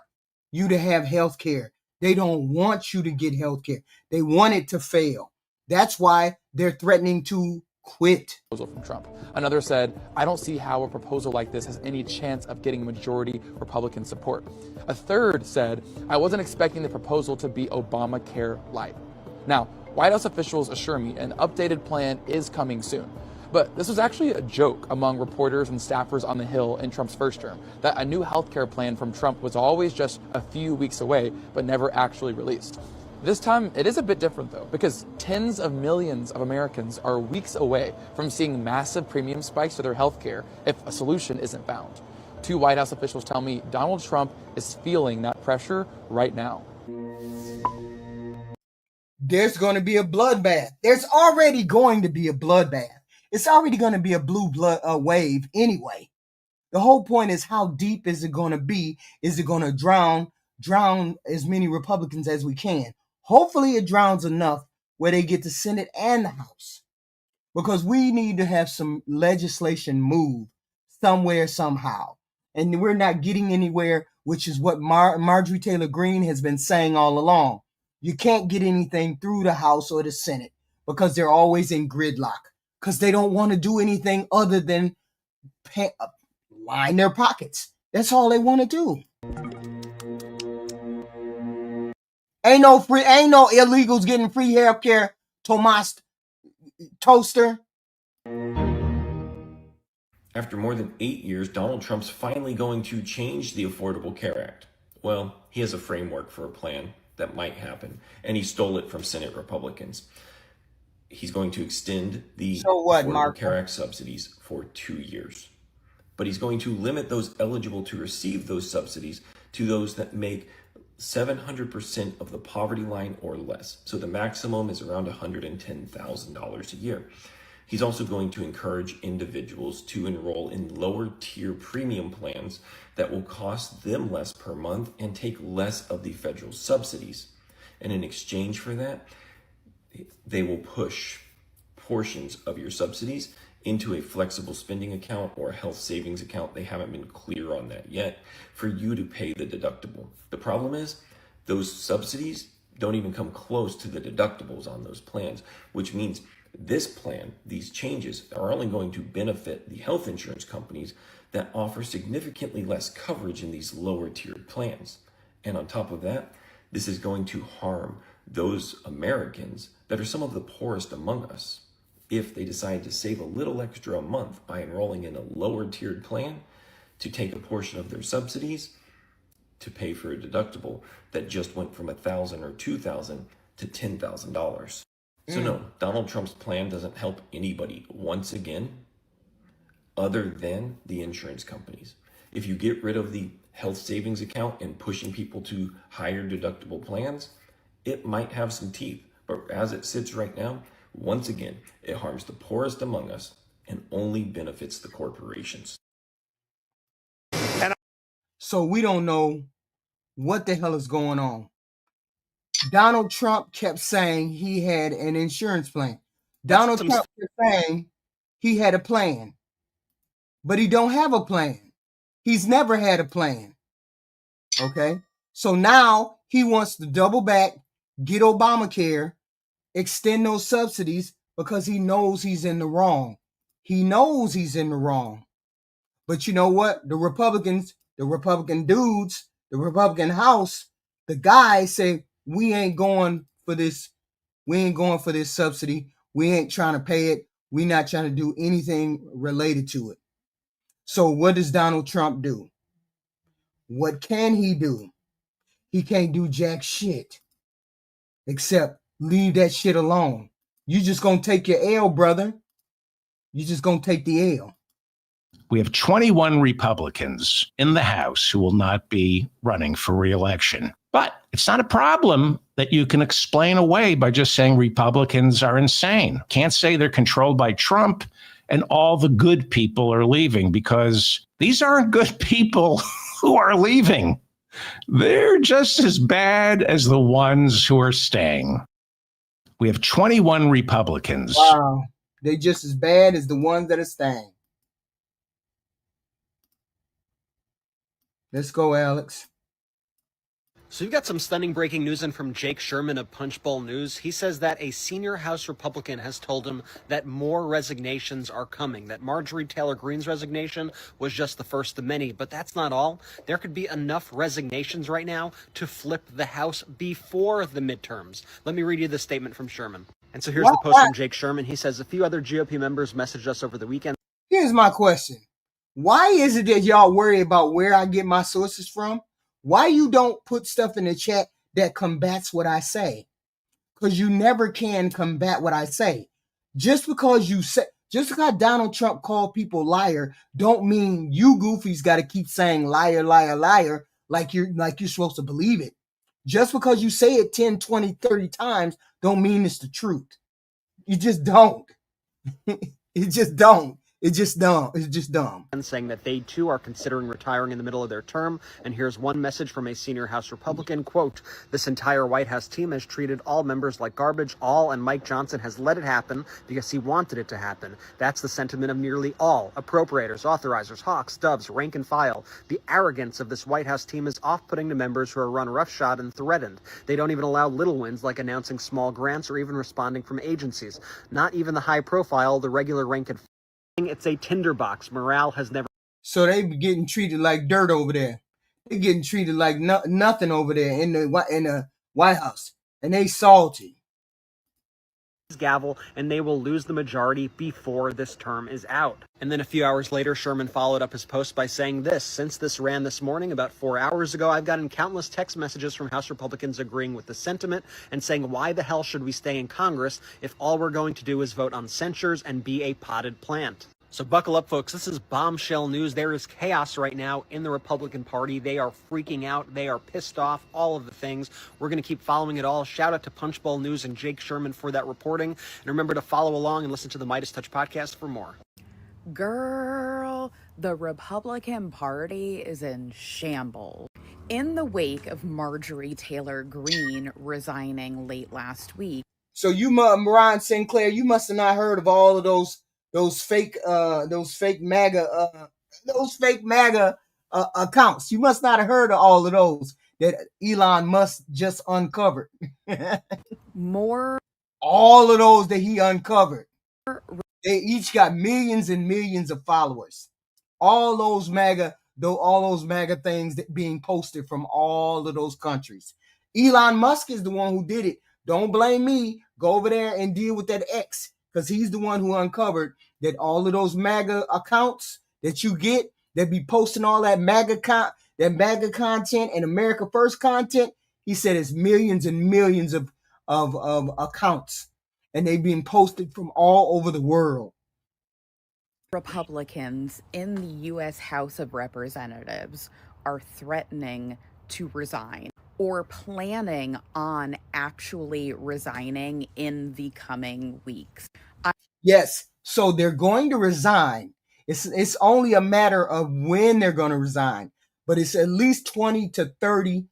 you to have health care. They don't want you to get health care. They want it to fail. That's why they're threatening to quit. From Trump. Another said, "I don't see how a proposal like this has any chance of getting majority Republican support." A third said, "I wasn't expecting the proposal to be Obamacare light." Now, White House officials assure me an updated plan is coming soon. But this was actually a joke among reporters and staffers on the Hill in Trump's first term, that a new healthcare plan from Trump was always just a few weeks away, but never actually released. This time, it is a bit different, though, because tens of millions of Americans are weeks away from seeing massive premium spikes to their health care if a solution isn't found. Two White House officials tell me Donald Trump is feeling that pressure right now. There's going to be a bloodbath. There's already going to be a bloodbath. It's already going to be a blue blood wave anyway. The whole point is, how deep is it going to be? Is it going to drown as many Republicans as we can? Hopefully it drowns enough where they get the Senate and the House, because we need to have some legislation move somewhere, somehow. And we're not getting anywhere, which is what Marjorie Taylor Greene has been saying all along. You can't get anything through the House or the Senate because they're always in gridlock, because they don't want to do anything other than line their pockets. That's all they want to do. Ain't no illegals getting free healthcare, Tomas Toaster. After more than 8 years, Donald Trump's finally going to change the Affordable Care Act. Well, he has a framework for a plan that might happen, and he stole it from Senate Republicans. He's going to extend the Affordable Care Act subsidies for 2 years. But he's going to limit those eligible to receive those subsidies to those that make 700% of the poverty line or less. So the maximum is around $110,000 a year. He's also going to encourage individuals to enroll in lower tier premium plans that will cost them less per month and take less of the federal subsidies. And in exchange for that, they will push portions of your subsidies into a flexible spending account or a health savings account. They haven't been clear on that yet, for you to pay the deductible. The problem is those subsidies don't even come close to the deductibles on those plans, which means this plan, these changes, are only going to benefit the health insurance companies that offer significantly less coverage in these lower tiered plans. And on top of that, this is going to harm those Americans that are some of the poorest among us. If they decide to save a little extra a month by enrolling in a lower tiered plan to take a portion of their subsidies to pay for a deductible that just went from $1,000 or $2,000 to $10,000. So no, Donald Trump's plan doesn't help anybody once again, other than the insurance companies. If you get rid of the health savings account and pushing people to higher deductible plans, it might have some teeth. But as it sits right now, once again, it harms the poorest among us and only benefits the corporations. So we don't know what the hell is going on. Donald Trump kept saying he had an insurance plan. Donald Trump kept saying he had a plan, but he don't have a plan. He's never had a plan. Okay? So now he wants to double back, get Obamacare, extend those subsidies, because he knows he's in the wrong. He knows he's in the wrong. But you know what? The Republicans, the Republican dudes, the Republican House, the guys say, we ain't going for this We ain't going for this subsidy. We ain't trying to pay it. We're not trying to do anything related to it. So what does Donald Trump do? What can he do? He can't do jack shit except leave that shit alone. You just gonna take your L, brother. You just gonna take the L. We have 21 Republicans in the House who will not be running for re-election. But it's not a problem that you can explain away by just saying Republicans are insane. Can't say they're controlled by Trump and all the good people are leaving, because these aren't good people who are leaving. They're just as bad as the ones who are staying. We have 21 Republicans. Wow. They're just as bad as the ones that are staying. Let's go, Alex. So you've got some stunning breaking news in from Jake Sherman of Punchbowl News. He says that a senior House Republican has told him that more resignations are coming, that Marjorie Taylor Greene's resignation was just the first of many. But that's not all. There could be enough resignations right now to flip the House before the midterms. Let me read you the statement from Sherman. And so here's the post from Jake Sherman. He says, a few other GOP members messaged us over the weekend. Here's my question. Why is it that y'all worry about where I get my sources from? Why you don't put stuff in the chat that combats what I say? Because you never can combat what I say. Just because Donald Trump called people liar, don't mean you goofies got to keep saying liar, liar, liar, like you're supposed to believe it. Just because you say it 10, 20, 30 times, don't mean it's the truth. You just don't. You just don't. It's just dumb. It's just dumb. And saying that they too are considering retiring in the middle of their term. And here's one message from a senior House Republican, quote, this entire White House team has treated all members like garbage. And Mike Johnson has let it happen because he wanted it to happen. That's the sentiment of nearly all appropriators, authorizers, hawks, doves, rank and file. The arrogance of this White House team is off-putting to members who are run roughshod and threatened. They don't even allow little wins like announcing small grants or even responding from agencies. Not even the high profile, the regular rank and file. It's a tinderbox. Morale has never. So they be getting treated like dirt over there. They getting treated like nothing over there in the White House, and they salty. Gavel, and they will lose the majority before this term is out. And then a few hours later, Sherman followed up his post by saying this: since this ran this morning, about 4 hours ago, I've gotten countless text messages from House Republicans agreeing with the sentiment and saying, why the hell should we stay in Congress if all we're going to do is vote on censures and be a potted plant? So buckle up, folks. This is bombshell news. There is chaos right now in the Republican Party. They are freaking out. They are pissed off, all of the things. We're going to keep following it all. Shout out to Punchbowl News and Jake Sherman for that reporting. And remember to follow along and listen to the Midas Touch podcast for more. Girl, the Republican Party is in shambles. In the wake of Marjorie Taylor Greene resigning late last week. So you, Mariah Sinclair, you must have not heard of all of those fake MAGA accounts. You must not have heard of all of those that Elon Musk just uncovered. All of those that he uncovered. They each got millions and millions of followers. All those MAGA things that being posted from all of those countries. Elon Musk is the one who did it. Don't blame me. Go over there and deal with that X, because he's the one who uncovered that all of those MAGA accounts that you get that be posting all that MAGA content and America First content. He said it's millions and millions of accounts, and they've been posted from all over the world. Republicans in the U.S. House of Representatives are threatening to resign or planning on actually resigning in the coming weeks. Yes, so they're going to resign. It's only a matter of when they're going to resign, but it's at least 20 to 30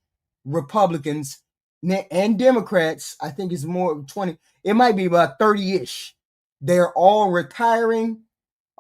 Republicans and Democrats. I think it's more 20. It might be about 30-ish. They're all retiring,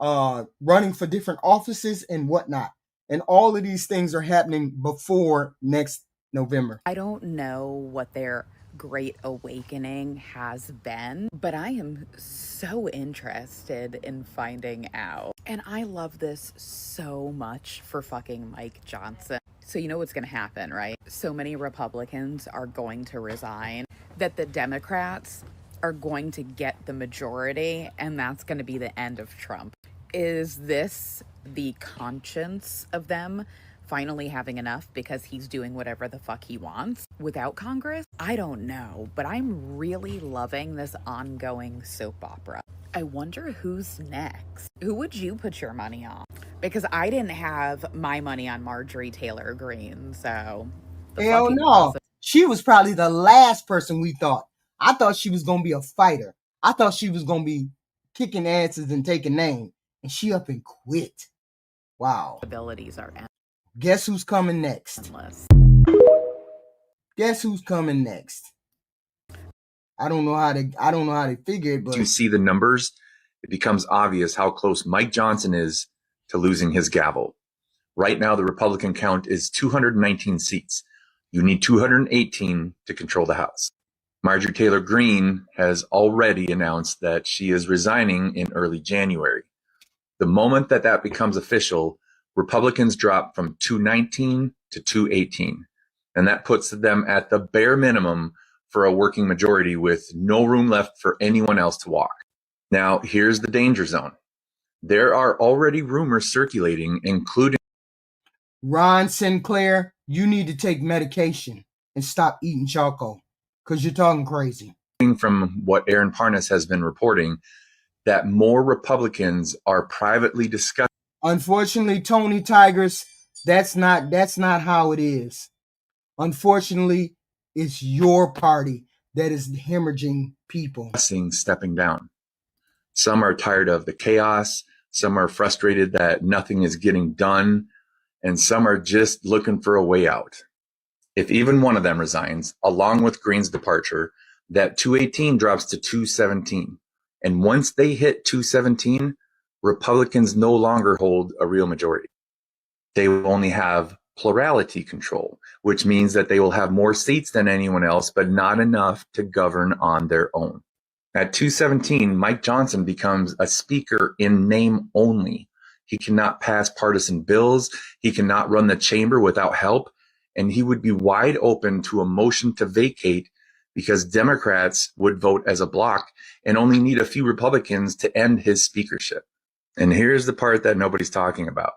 running for different offices and whatnot. And all of these things are happening before next November. I don't know what their great awakening has been, but I am so interested in finding out. And I love this so much for fucking Mike Johnson. So you know what's going to happen, right? So many Republicans are going to resign that the Democrats are going to get the majority, and that's going to be the end of Trump. Is this the conscience of them finally having enough because he's doing whatever the fuck he wants without Congress? I don't know, but I'm really loving this ongoing soap opera. I wonder who's next. Who would you put your money on? Because I didn't have my money on Marjorie Taylor Greene, so... Hell no. She was probably the last person we thought. I thought she was going to be a fighter. I thought she was going to be kicking asses and taking names. And she up and quit. Wow. Abilities are endless. Guess who's coming next? Guess who's coming next? I don't know how to figure it, but you see the numbers, it becomes obvious how close Mike Johnson is to losing his gavel. Right now, the Republican count is 219 seats. You need 218 to control the House. Marjorie Taylor Greene has already announced that she is resigning in early January. The moment that becomes official, Republicans drop from 219 to 218, and that puts them at the bare minimum for a working majority with no room left for anyone else to walk. Now, here's the danger zone. There are already rumors circulating, including Ron Sinclair, you need to take medication and stop eating charcoal because you're talking crazy. From what Aaron Parnas has been reporting, that more Republicans are privately discussing. Unfortunately, Tony Tigers, that's not how it is. Unfortunately, it's your party that is hemorrhaging people. Stepping down. Some are tired of the chaos. Some are frustrated that nothing is getting done. And some are just looking for a way out. If even one of them resigns, along with Greene's departure, that 218 drops to 217. And once they hit 217, Republicans no longer hold a real majority. They will only have plurality control, which means that they will have more seats than anyone else, but not enough to govern on their own. At 217, Mike Johnson becomes a speaker in name only. He cannot pass partisan bills. He cannot run the chamber without help. And he would be wide open to a motion to vacate because Democrats would vote as a bloc and only need a few Republicans to end his speakership. And here's the part that nobody's talking about.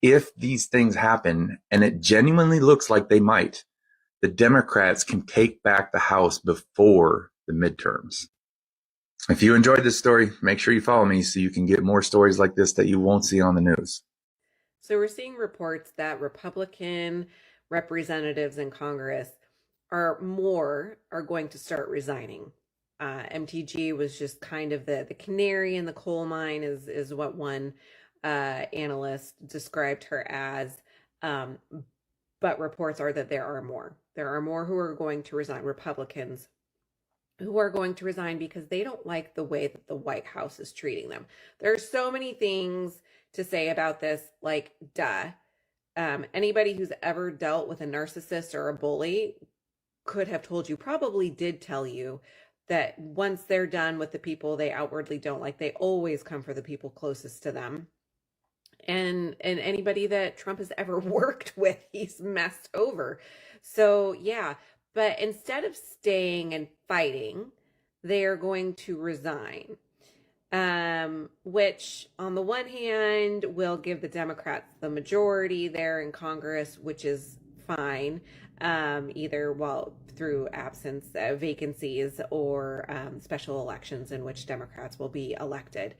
If these things happen, and it genuinely looks like they might, the Democrats can take back the House before the midterms. If you enjoyed this story, make sure you follow me so you can get more stories like this that you won't see on the news. So we're seeing reports that Republican representatives in Congress are going to start resigning. MTG was just kind of the canary in the coal mine is what one analyst described her as. But reports are that there are more. There are more who are going to resign, Republicans who are going to resign because they don't like the way that the White House is treating them. There are so many things to say about this, like, anybody who's ever dealt with a narcissist or a bully could have told you, probably did tell you, that once they're done with the people they outwardly don't like, they always come for the people closest to them. And anybody that Trump has ever worked with, he's messed over. So yeah, but instead of staying and fighting, they are going to resign. Which on the one hand will give the Democrats the majority there in Congress, which is fine, either through absence, vacancies, or special elections in which Democrats will be elected.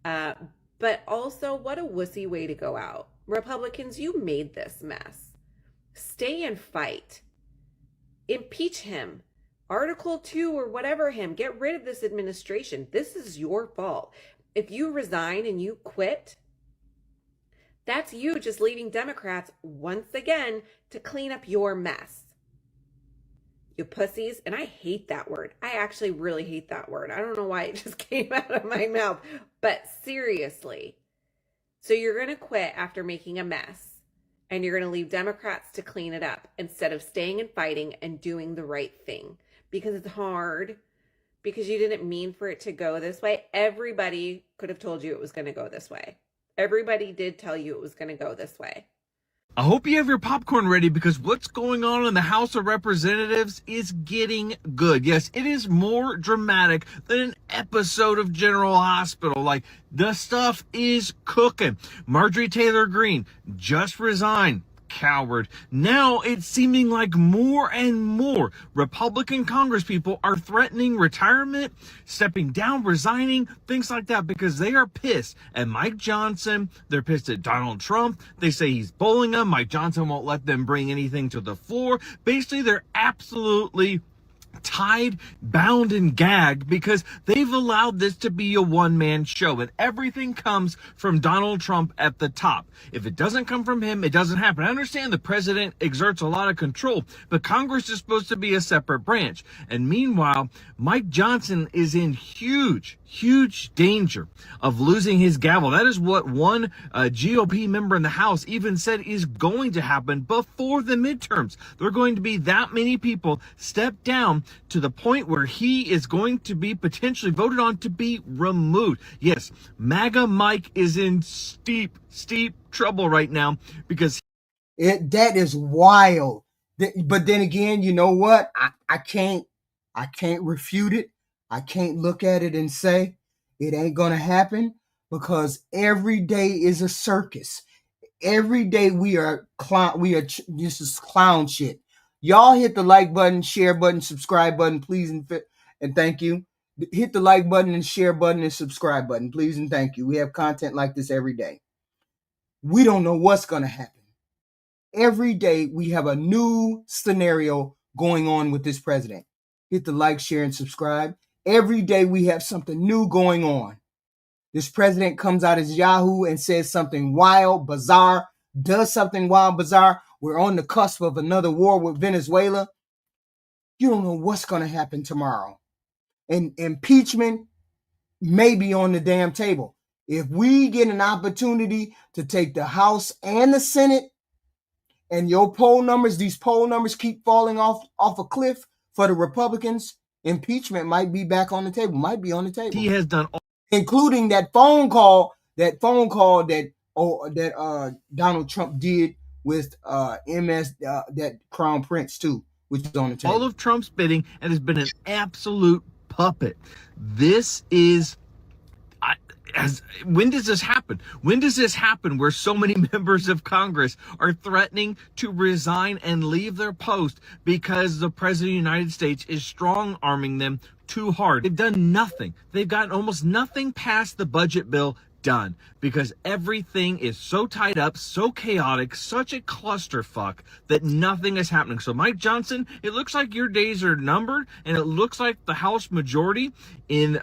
But also, what a wussy way to go out. Republicans, you made this mess. Stay and fight. Impeach him. Article 2 or whatever him. Get rid of this administration. This is your fault. If you resign and you quit, that's you just leaving Democrats once again to clean up your mess. You pussies. And I hate that word. I actually really hate that word. I don't know why it just came out of my mouth. But seriously. So you're going to quit after making a mess. And you're going to leave Democrats to clean it up instead of staying and fighting and doing the right thing. Because it's hard. Because you didn't mean for it to go this way. Everybody could have told you it was going to go this way. Everybody did tell you it was going to go this way. I hope you have your popcorn ready because what's going on in the House of Representatives is getting good. Yes, it is more dramatic than an episode of General Hospital. Like, the stuff is cooking. Marjorie Taylor Greene just resigned. Coward. Now it's seeming like more and more Republican congresspeople are threatening retirement, stepping down, resigning, things like that, because they are pissed at Mike Johnson. They're pissed at Donald Trump. They say he's bullying them. Mike Johnson won't let them bring anything to the floor. Basically, they're absolutely tied, bound, and gagged because they've allowed this to be a one-man show, and everything comes from Donald Trump at the top. If it doesn't come from him, it doesn't happen. I understand the president exerts a lot of control, but Congress is supposed to be a separate branch. And meanwhile, Mike Johnson is in huge danger of losing his gavel. That is what one GOP member in the House even said is going to happen before the midterms. There are going to be that many people step down to the point where he is going to be potentially voted on to be removed. Yes, MAGA Mike is in steep trouble right now because that is wild. But then again, you know what? I can't refute it. I can't look at it and say it ain't gonna happen, because every day is a circus. Every day this is clown shit. Y'all hit the like button, share button, subscribe button, please and thank you. Hit the like button and share button and subscribe button, please and thank you. We have content like this every day. We don't know what's gonna happen. Every day we have a new scenario going on with this president. Hit the like, share, and subscribe. Every day we have something new going on. This president comes out as Yahoo and says something wild, bizarre, does something wild, bizarre. We're on the cusp of another war with Venezuela. You don't know what's going to happen tomorrow. And impeachment may be on the damn table. If we get an opportunity to take the House and the Senate, and these poll numbers keep falling off a cliff for the Republicans, impeachment might be back on the table, might be on the table. he has done Including that phone call that Donald Trump did with that Crown Prince too, which is on the table. all of Trump's bidding and has been an absolute puppet. This is when does this happen? When does this happen where so many members of Congress are threatening to resign and leave their post because the President of the United States is strong-arming them too hard? They've done nothing. They've gotten almost nothing past the budget bill done because everything is so tied up, so chaotic, such a clusterfuck that nothing is happening. So Mike Johnson, it looks like your days are numbered, and it looks like the House majority in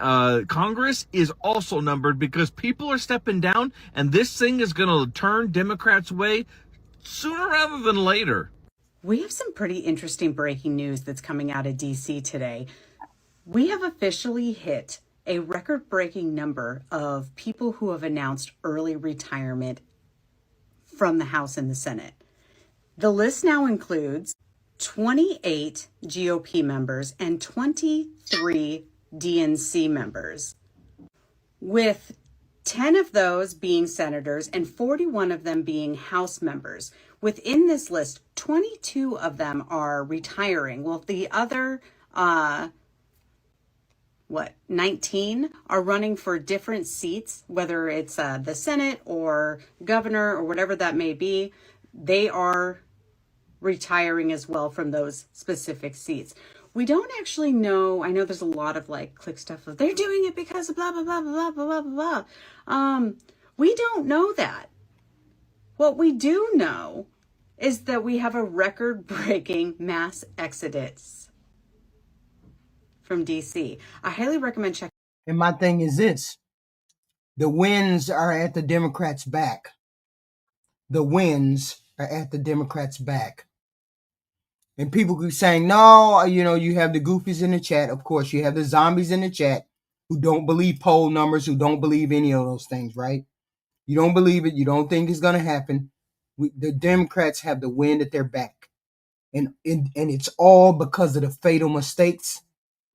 Congress is also numbered because people are stepping down, and this thing is going to turn Democrats' way sooner rather than later. We have some pretty interesting breaking news that's coming out of DC today. We have officially hit a record-breaking number of people who have announced early retirement from the House and the Senate. The list now includes 28 GOP members and 23 DNC members, with 10 of those being senators and 41 of them being House members. Within this list, 22 of them are retiring. Well, the other 19 are running for different seats, whether it's the Senate or governor or whatever that may be. They are retiring as well from those specific seats. We don't actually know. I know there's a lot of click stuff of they're doing it because of blah, blah, blah, blah, blah, blah, blah. We don't know that. What we do know is that we have a record-breaking mass exodus from DC. I highly recommend checking. And my thing is this: the winds are at the Democrats' back. The winds are at the Democrats' back. And people keep saying, no, you have the goofies in the chat. Of course, you have the zombies in the chat who don't believe poll numbers, who don't believe any of those things, right? You don't believe it. You don't think it's going to happen. The Democrats have the wind at their back. And it's all because of the fatal mistakes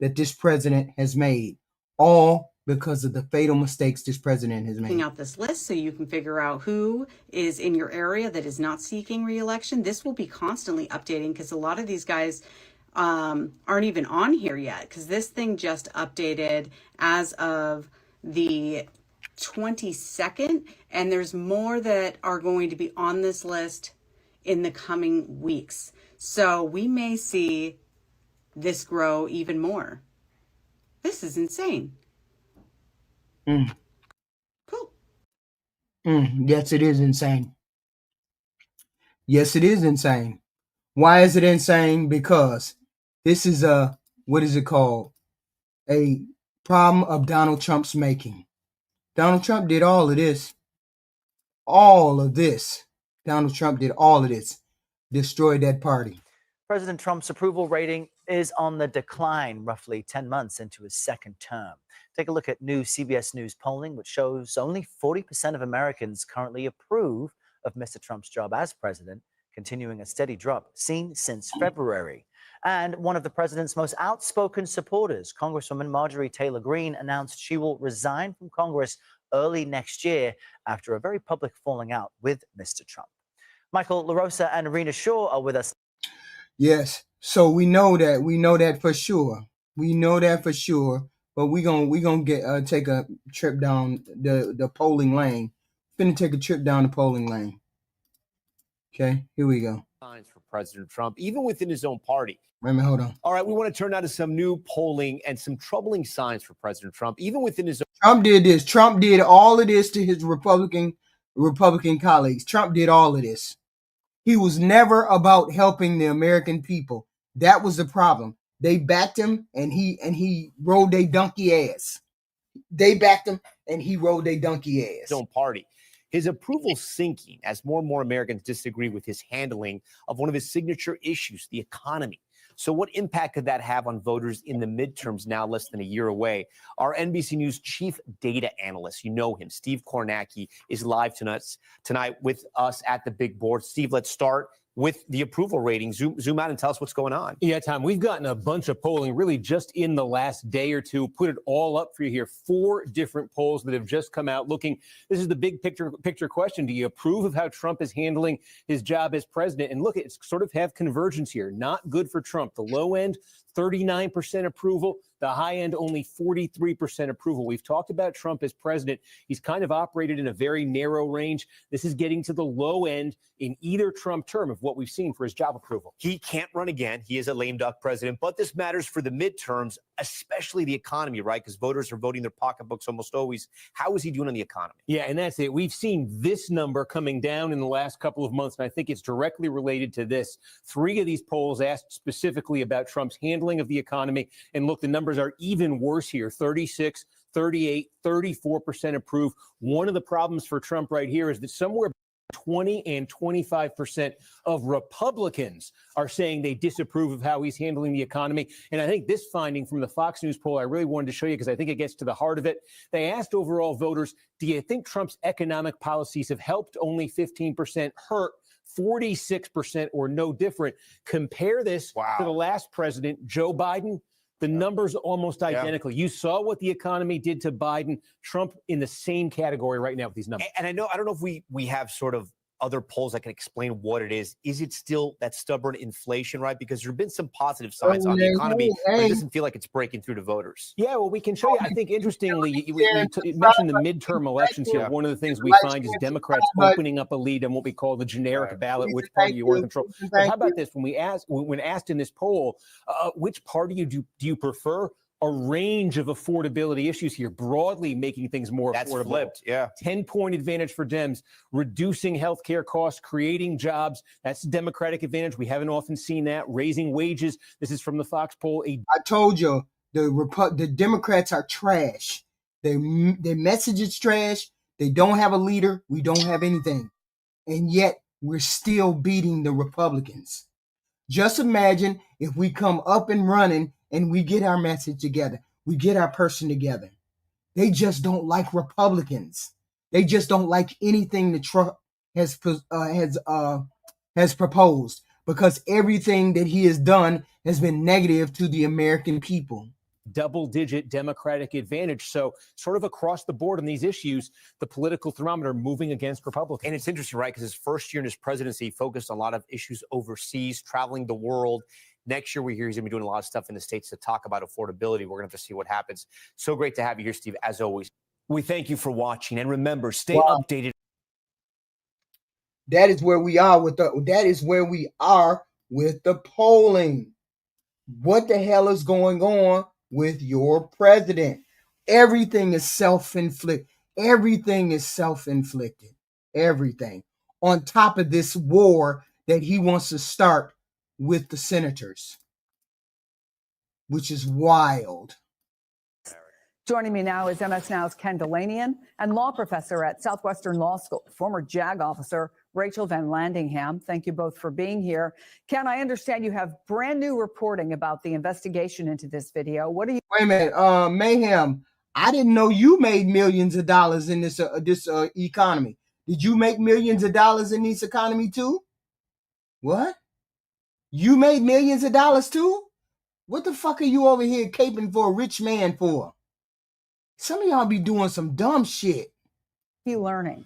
that this president has made. All because of the fatal mistakes this president has made. Out this list so you can figure out who is in your area that is not seeking re-election. This will be constantly updating because a lot of these guys aren't even on here yet, because this thing just updated as of the 22nd, and there's more that are going to be on this list in the coming weeks. So we may see this grow even more. This is insane. Cool. Yes, it is insane. Yes, it is insane. Why is it insane? Because this is what is it called? A problem of Donald Trump's making. Donald Trump did all of this. All of this. Donald Trump did all of this. Destroyed that party. President Trump's approval rating is on the decline roughly 10 months into his second term. Take a look at new CBS News polling, which shows only 40% of Americans currently approve of Mr. Trump's job as president, continuing a steady drop seen since February. And one of the president's most outspoken supporters, Congresswoman Marjorie Taylor Greene, announced she will resign from Congress early next year after a very public falling out with Mr. Trump. Michael LaRosa and Arena Shaw are with us. Yes. So we know that for sure. We know that for sure. But we're gonna take a trip down the polling lane. Finna take a trip down the polling lane. Okay, here we go. Signs for President Trump, even within his own party. Wait a minute, hold on. All right, we want to turn now to some new polling and some troubling signs for President Trump, even within his own. Trump did this. Trump did all of this to his Republican colleagues. Trump did all of this. He was never about helping the American people. That was the problem. They backed him, and he rode their donkey ass. They backed him, and he rode their donkey ass. His own party. His approval sinking as more and more Americans disagree with his handling of one of his signature issues, the economy. So what impact could that have on voters in the midterms now less than a year away? Our NBC News chief data analyst, you know him, Steve Kornacki, is live tonight with us at the big board. Steve, let's start with the approval rating. Zoom out and tell us what's going on. Yeah, Tom, we've gotten a bunch of polling really just in the last day or two. Put it all up for you here. 4 different polls that have just come out looking. This is the big picture question. Do you approve of how Trump is handling his job as president? And look, it's sort of have convergence here. Not good for Trump. The low end, 39% approval. The high end, only 43% approval. We've talked about Trump as president. He's kind of operated in a very narrow range. This is getting to the low end in either Trump term of what we've seen for his job approval. He can't run again. He is a lame duck president, but this matters for the midterms, especially the economy, right? Because voters are voting their pocketbooks almost always. How is he doing on the economy? Yeah, and that's it. We've seen this number coming down in the last couple of months, and I think it's directly related to this. 3 of these polls asked specifically about Trump's handling of the economy. And look, the numbers are even worse here. 36, 38, 34% approve. One of the problems for Trump right here is that somewhere 20 and 25% of Republicans are saying they disapprove of how he's handling the economy. And I think this finding from the Fox News poll, I really wanted to show you because I think it gets to the heart of it. They asked overall voters, do you think Trump's economic policies have helped? Only 15%, hurt 46%, or no different. Compare this to the last president, Joe Biden. The numbers almost identical. You saw what the economy did to Biden. Trump in the same category right now with these numbers. And I don't know if we have sort of other polls that can explain what it is. Is it still that stubborn inflation, right? Because there have been some positive signs on the economy, but it doesn't feel like it's breaking through to voters. Yeah, well, we can show you. I think, interestingly, you mentioned the midterm elections here. One of the things we find is Democrats opening up a lead on what we call the generic ballot, which party you want to control. But how about this? When asked in this poll, which party do you prefer? A range of affordability issues here, broadly making things more affordable. That's flipped, yeah. 10-point advantage for Dems, reducing healthcare costs, creating jobs. That's the Democratic advantage. We haven't often seen that. Raising wages. This is from the Fox poll. I told you, the Democrats are trash. Their message is trash. They don't have a leader. We don't have anything. And yet, we're still beating the Republicans. Just imagine if we come up and running and we get our message together. We get our person together. They just don't like Republicans. They just don't like anything that Trump has proposed, because everything that he has done has been negative to the American people. double-digit Democratic advantage. So sort of across the board on these issues, the political thermometer moving against Republicans. And it's interesting, right? Because his first year in his presidency focused on a lot of issues overseas, traveling the world. Next year, we hear he's going to be doing a lot of stuff in the States to talk about affordability. We're going to have to see what happens. So great to have you here, Steve, as always. We thank you for watching. And remember, stay updated. That is where we are with the polling. What the hell is going on with your president? Everything is self-inflicted. Everything is self-inflicted. Everything. On top of this war that he wants to start with the senators, which is wild. Joining me now is MS Now's Ken Delanian and law professor at Southwestern Law School, former JAG officer Rachel Van Landingham. Thank you both for being here. Ken, I understand you have brand new reporting about the investigation into this video. What are you? Wait a minute, Mayhem. I didn't know you made millions of dollars in this economy. Did you make millions of dollars in this economy too? What? You made millions of dollars too? What the fuck are you over here caping for a rich man for? Some of y'all be doing some dumb shit. You learning?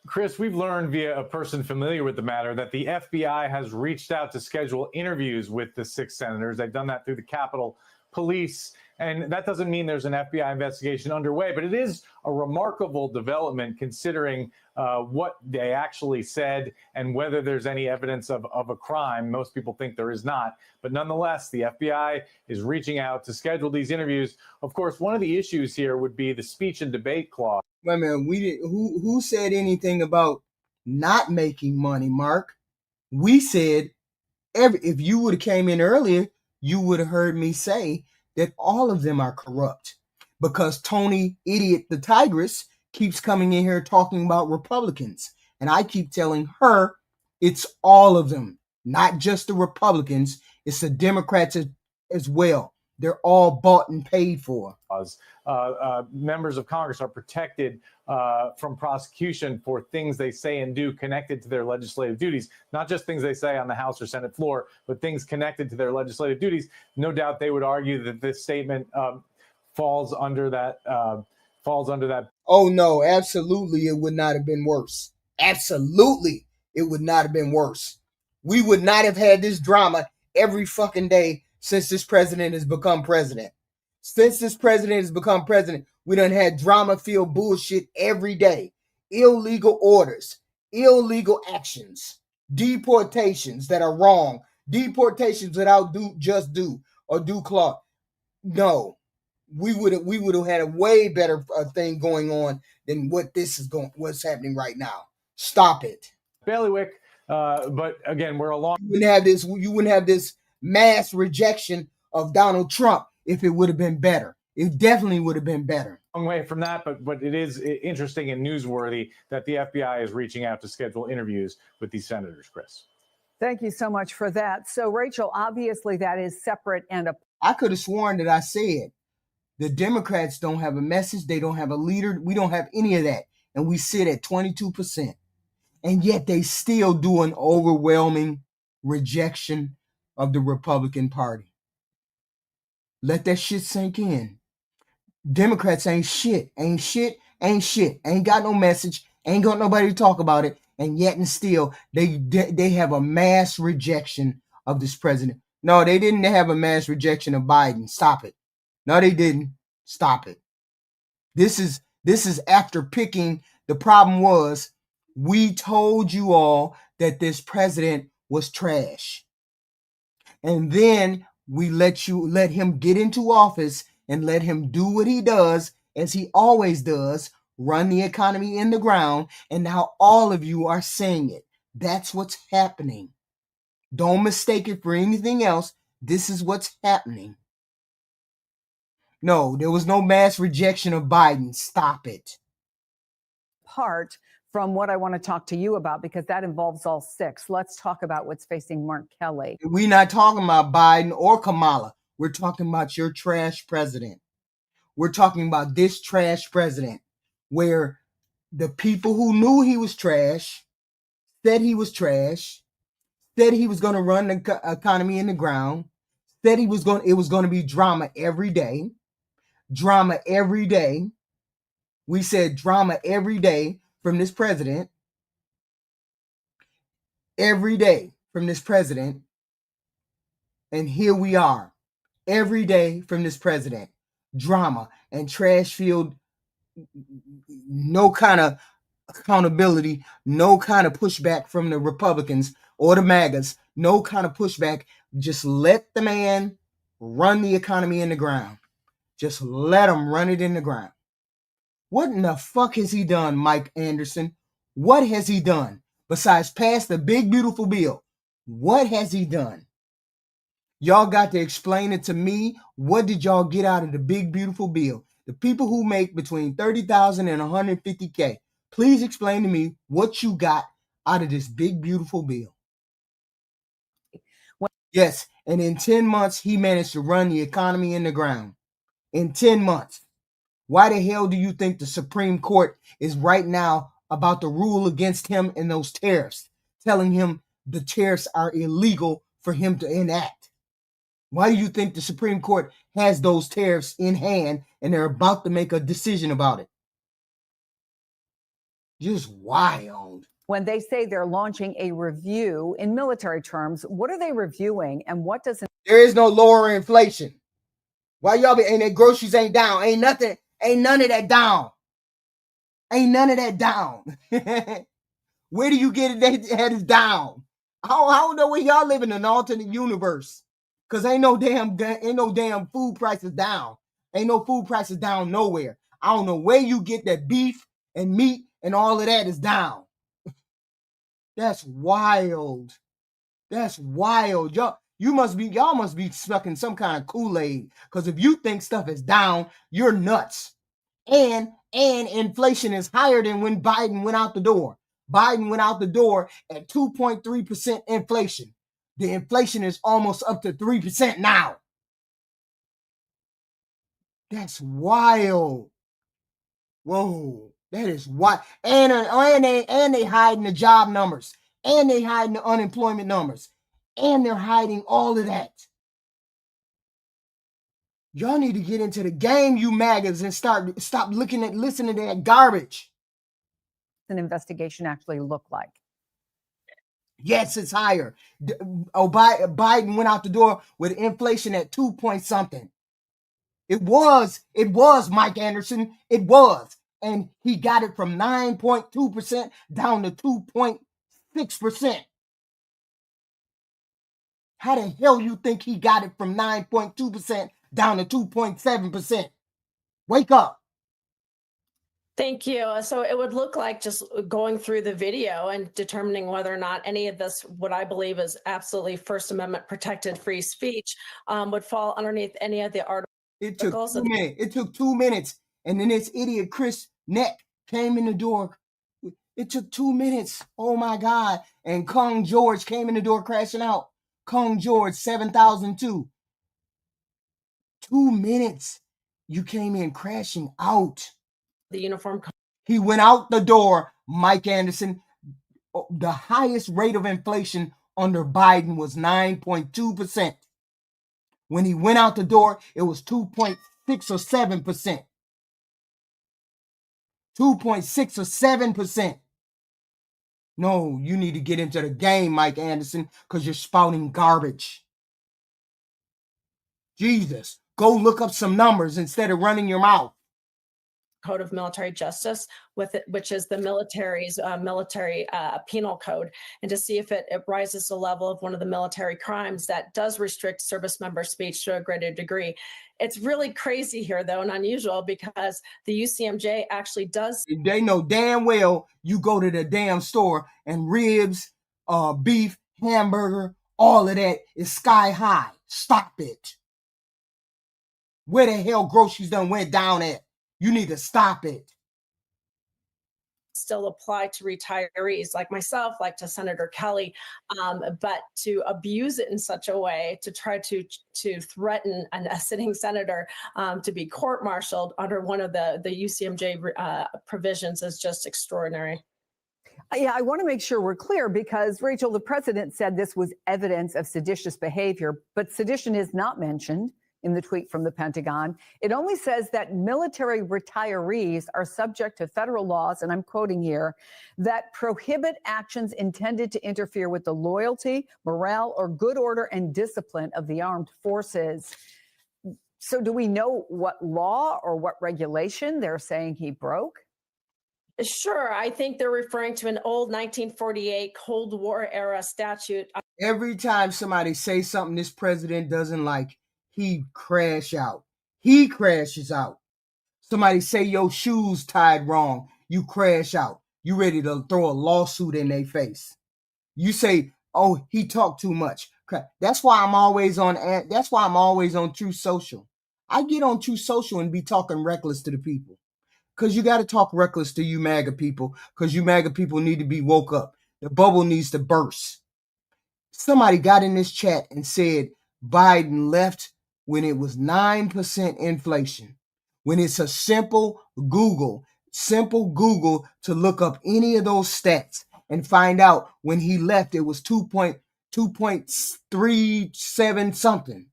Chris, we've learned via a person familiar with the matter that the FBI has reached out to schedule interviews with the 6 senators. They've done that through the Capitol Police. And that doesn't mean there's an FBI investigation underway, but it is a remarkable development considering what they actually said and whether there's any evidence of a crime. Most people think there is not. But nonetheless, the FBI is reaching out to schedule these interviews. Of course, one of the issues here would be the speech and debate clause. Wait a minute, who said anything about not making money, Mark? We said if you would have came in earlier, you would have heard me say that all of them are corrupt because Tony Idiot the Tigress keeps coming in here talking about Republicans. And I keep telling her it's all of them, not just the Republicans. It's the Democrats as well. They're all bought and paid for. Members of Congress are protected from prosecution for things they say and do connected to their legislative duties, not just things they say on the House or Senate floor, but things connected to their legislative duties. No doubt they would argue that this statement falls under that. Oh, no, absolutely. It would not have been worse. Absolutely. It would not have been worse. We would not have had this drama every fucking day since this president has become president. Since this president has become president, we done had drama-filled bullshit every day. Illegal orders, illegal actions, deportations that are wrong, deportations without due clause. No, we would have had a way better thing going on than what's happening right now. Stop it. Bailiwick, but again, we're along. You wouldn't have this mass rejection of Donald Trump if it would have been better. It definitely would have been better. Long way from that, but it is interesting and newsworthy that the FBI is reaching out to schedule interviews with these senators, Chris. Thank you so much for that. So, Rachel, obviously that is separate and I could have sworn that I said the Democrats don't have a message. They don't have a leader. We don't have any of that. And we sit at 22%. And yet they still do an overwhelming rejection of the Republican Party. Let that shit sink in. Democrats ain't shit. Ain't got no message. Ain't got nobody to talk about it. And yet and still, they have a mass rejection of this president. No, they didn't have a mass rejection of Biden. Stop it. No, they didn't. Stop it. This is after picking. The problem was we told you all that this president was trash. And then we let him get into office and let him do what he does, as he always does, run the economy in the ground. And now all of you are saying it. That's what's happening. Don't mistake it for anything else. This is what's happening. No, there was no mass rejection of Biden. Stop it. Part from what I want to talk to you about, because that involves all 6. Let's talk about what's facing Mark Kelly. We're not talking about Biden or Kamala. We're talking about your trash president. We're talking about this trash president where the people who knew he was trash, said he was trash, said he was going to run the economy in the ground, Said it was going to be drama every day. Drama every day. We said drama every day from this president. Every day from this president. And here we are. Every day from this president. Drama and trash filled, no kind of accountability, no kind of pushback from the Republicans or the MAGAs, no kind of pushback. Just let the man run the economy in the ground. Just let him run it in the ground. What in the fuck has he done, Mike Anderson? What has he done besides pass the big, beautiful bill? What has he done? Y'all got to explain it to me. What did y'all get out of the big, beautiful bill? The people who make between $30,000 and $150K, please explain to me what you got out of this big, beautiful bill. Yes, and in 10 months, he managed to run the economy in the ground. In 10 months. Why the hell do you think the Supreme Court is right now about to rule against him and those tariffs, telling him the tariffs are illegal for him to enact? Why do you think the Supreme Court has those tariffs in hand and they're about to make a decision about it? Just wild. When they say they're launching a review in military terms, what are they reviewing and what does it? There is no lower inflation. Why y'all be, and their groceries ain't down. Ain't none of that down. Ain't none of that down. Where do you get it that is down? I don't know where y'all live in an alternate universe. Cause ain't no damn food prices down. Ain't no food prices down nowhere. I don't know where you get that beef and meat and all of that is down. That's wild. That's wild. Y'all must be stuck in some kind of Kool-Aid. Because if you think stuff is down, you're nuts. And inflation is higher than when Biden went out the door. Biden went out the door at 2.3% inflation. The inflation is almost up to 3% now. That's wild. Whoa, that is wild. And they hiding the job numbers. And they hiding the unemployment numbers. And they're hiding all of that. Y'all need to get into the game, you MAGAs, and stop listening to that garbage. An investigation actually look like? Yes, it's higher. Biden went out the door with inflation at 2 point something. It was Mike Anderson. It was. And he got it from 9.2% down to 2.6%. How the hell you think he got it from 9.2% down to 2.7%? Wake up. Thank you. So it would look like, just going through the video and determining whether or not any of this, what I believe is absolutely First Amendment protected free speech, would fall underneath any of the articles. It took 2 minutes. And then this idiot Chris Neck came in the door. It took 2 minutes. Oh my God. And Kong George came in the door crashing out. Kong George, 7002. 2 minutes. You came in crashing out. The uniform. He went out the door, Mike Anderson. The highest rate of inflation under Biden was 9.2%. When he went out the door, it was 2.6 or 7%. 2.6 or 7%. No, you need to get into the game, Mike Anderson, because you're spouting garbage. Jesus, go look up some numbers instead of running your mouth. Code of Military Justice, which is the military's military penal code, and to see if it rises to the level of one of the military crimes that does restrict service member speech to a greater degree. It's really crazy here, though, and unusual, because the UCMJ actually does. They know damn well you go to the damn store and ribs, beef, hamburger, all of that is sky high. Stop it. Where the hell groceries done went down at? You need to stop it. Still apply to retirees like myself, like to Senator Kelly, but to abuse it in such a way to try to threaten a sitting senator to be court-martialed under one of the UCMJ provisions is just extraordinary. Yeah, I want to make sure we're clear because, Rachel, the president said this was evidence of seditious behavior, but sedition is not mentioned in the tweet from the Pentagon. It only says that military retirees are subject to federal laws, and I'm quoting here, that prohibit actions intended to interfere with the loyalty, morale, or good order and discipline of the armed forces. So do we know what law or what regulation they're saying he broke? Sure. I think they're referring to an old 1948 Cold War era statute. Every time somebody says something this president doesn't like, he crash out. He crashes out. Somebody say your shoes tied wrong, you crash out. You ready to throw a lawsuit in their face. You say, "Oh, he talked too much." That's why I'm always on. That's why I'm always on True Social. I get on True Social and be talking reckless to the people. Because you got to talk reckless to you MAGA people, because you MAGA people need to be woke up. The bubble needs to burst. Somebody got in this chat and said Biden left when it was 9% inflation. When it's a simple Google to look up any of those stats and find out when he left it was 2.37 something.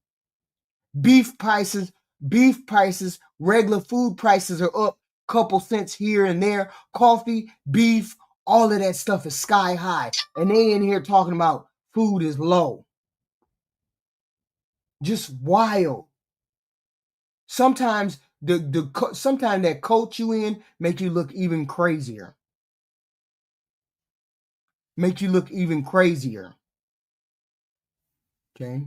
Beef prices, regular food prices are up couple cents here and there. Coffee, beef, all of that stuff is sky high. And they in here talking about food is low. Just wild. Sometimes sometimes that coat you in make you look even crazier. Make you look even crazier. Okay.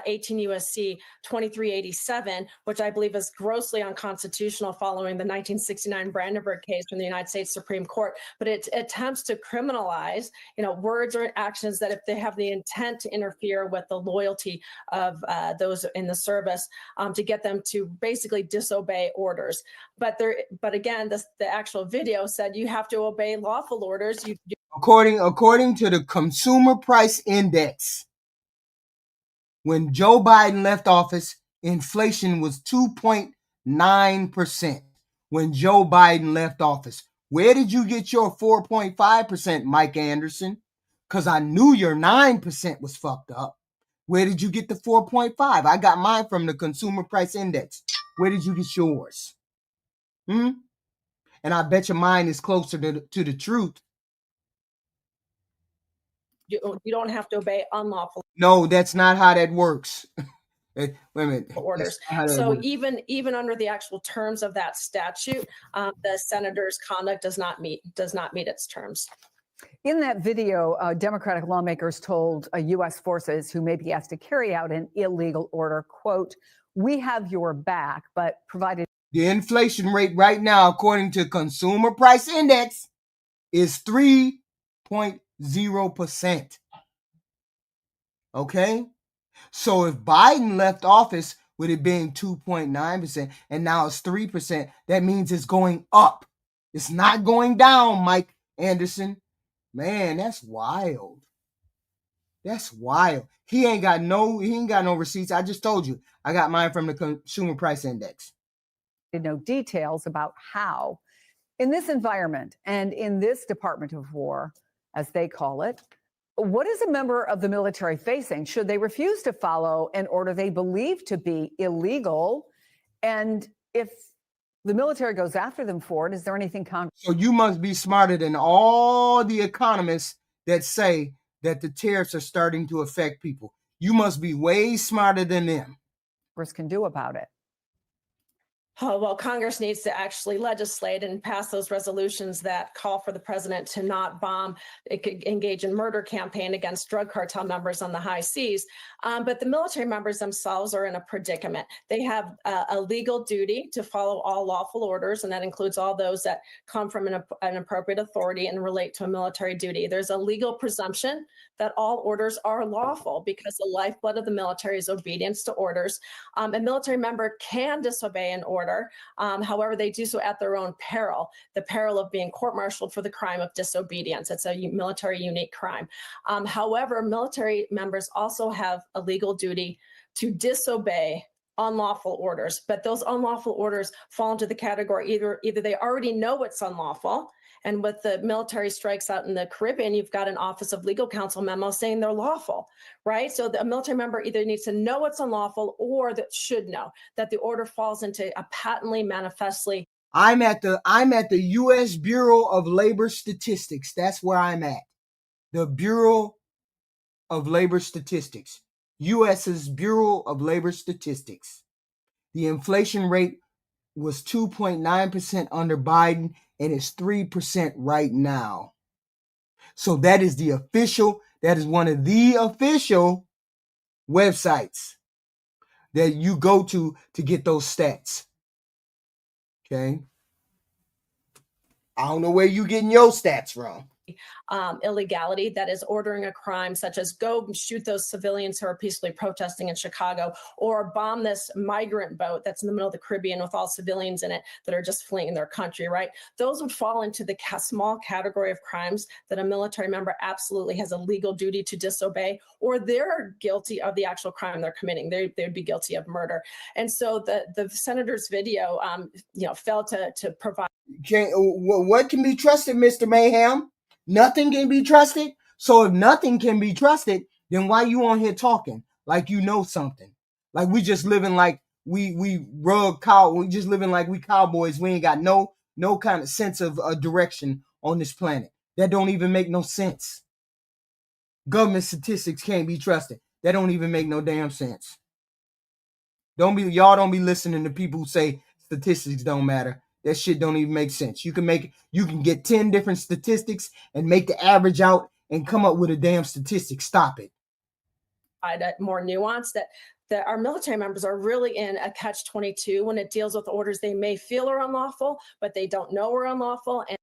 18 U.S.C. 2387, which I believe is grossly unconstitutional following the 1969 Brandenburg case from the United States Supreme Court. But it attempts to criminalize, words or actions that if they have the intent to interfere with the loyalty of those in the service, to get them to basically disobey orders. But again, the actual video said you have to obey lawful orders. According to the Consumer Price Index, when Joe Biden left office, inflation was 2.9%. When Joe Biden left office, where did you get your 4.5%, Mike Anderson? Because I knew your 9% was fucked up. Where did you get the 4.5? I got mine from the Consumer Price Index. Where did you get yours? And I bet your mine is closer to the truth. You don't have to obey unlawful. No, that's not how that works. Wait a minute. Orders. So even under the actual terms of that statute, the senator's conduct does not meet its terms. In that video, Democratic lawmakers told U.S. forces who may be asked to carry out an illegal order, quote, "We have your back," but provided the inflation rate right now, according to Consumer Price Index, is 3.0%. Okay? So if Biden left office with it being 2.9% and now it's 3%, that means it's going up. It's not going down, Mike Anderson. Man, that's wild. That's wild. He ain't got no receipts. I just told you. I got mine from the Consumer Price Index. No details about how, in this environment and in this Department of War, as they call it, what is a member of the military facing should they refuse to follow an order they believe to be illegal? And if the military goes after them for it, is there anything Congress? So you must be smarter than all the economists that say that the tariffs are starting to affect people. You must be way smarter than them. Congress can do about it. Well, Congress needs to actually legislate and pass those resolutions that call for the president to not bomb, it could engage in murder campaign against drug cartel members on the high seas. But the military members themselves are in a predicament. They have a legal duty to follow all lawful orders, and that includes all those that come from an appropriate authority and relate to a military duty. There's a legal presumption that all orders are lawful because the lifeblood of the military is obedience to orders. A military member can disobey an order. However, they do so at their own peril, the peril of being court-martialed for the crime of disobedience. It's a military unique crime. However, military members also have a legal duty to disobey unlawful orders, but those unlawful orders fall into the category either they already know it's unlawful, and with the military strikes out in the Caribbean, you've got an Office of Legal Counsel memo saying they're lawful, right? So a military member either needs to know it's unlawful or that should know that the order falls into a patently, manifestly. I'm at the U.S. Bureau of Labor Statistics. That's where I'm at. The Bureau of Labor Statistics. U.S.'s Bureau of Labor Statistics. The inflation rate was 2.9% under Biden, and it's 3% right now. So that is that is one of the official websites that you go to get those stats. Okay? I don't know where you getting your stats from. Illegality, that is ordering a crime such as go shoot those civilians who are peacefully protesting in Chicago, or bomb this migrant boat that's in the middle of the Caribbean with all civilians in it that are just fleeing their country, right? Those would fall into the small category of crimes that a military member absolutely has a legal duty to disobey, or they're guilty of the actual crime they're committing. They'd be guilty of murder. And so the senator's video, failed to provide. What can be trusted, Mr. Mayhem? Nothing can be trusted. So if nothing can be trusted, then why you on here talking like you know something? Like we just living like we just living like we cowboys. We ain't got no kind of sense of direction on this planet. That don't even make no sense. Government statistics can't be trusted. That don't even make no damn sense. Y'all don't be listening to people who say statistics don't matter. That shit don't even make sense. You can get 10 different statistics and make the average out and come up with a damn statistic. Stop it. More nuance that our military members are really in a catch-22 when it deals with orders they may feel are unlawful, but they don't know are unlawful. And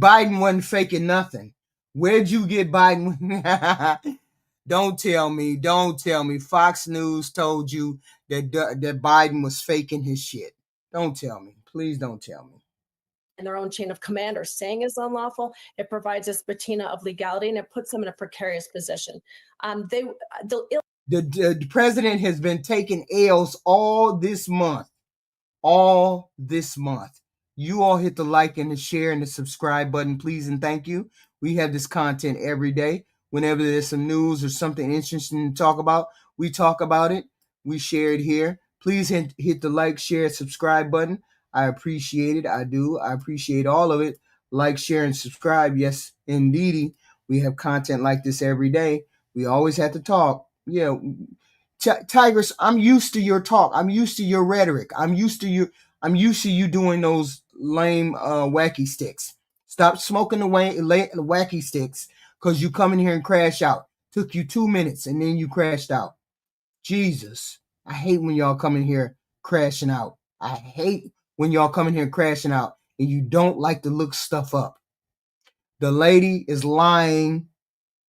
Biden wasn't faking nothing. Where'd you get Biden? Don't tell me. Fox News told you that Biden was faking his shit. Don't tell me. Please don't tell me. And their own chain of command are saying is unlawful. It provides a patina of legality, and it puts them in a precarious position. The president has been taking L's all this month. You all hit the like and the share and the subscribe button, please and thank you. We have this content every day. Whenever there's some news or something interesting to talk about, we talk about it. We share it here. Please hit the like, share, subscribe button. I appreciate it. I do. I appreciate all of it. Like, share, and subscribe. Yes, indeedy. We have content like this every day. We always have to talk. Yeah. Tigress, I'm used to your talk. I'm used to your rhetoric. I'm used to you doing those lame wacky sticks. Stop smoking the wacky sticks because you come in here and crash out. Took you 2 minutes and then you crashed out. Jesus. I hate when y'all come in here crashing out. I hate when y'all come in here crashing out and you don't like to look stuff up. The lady is lying.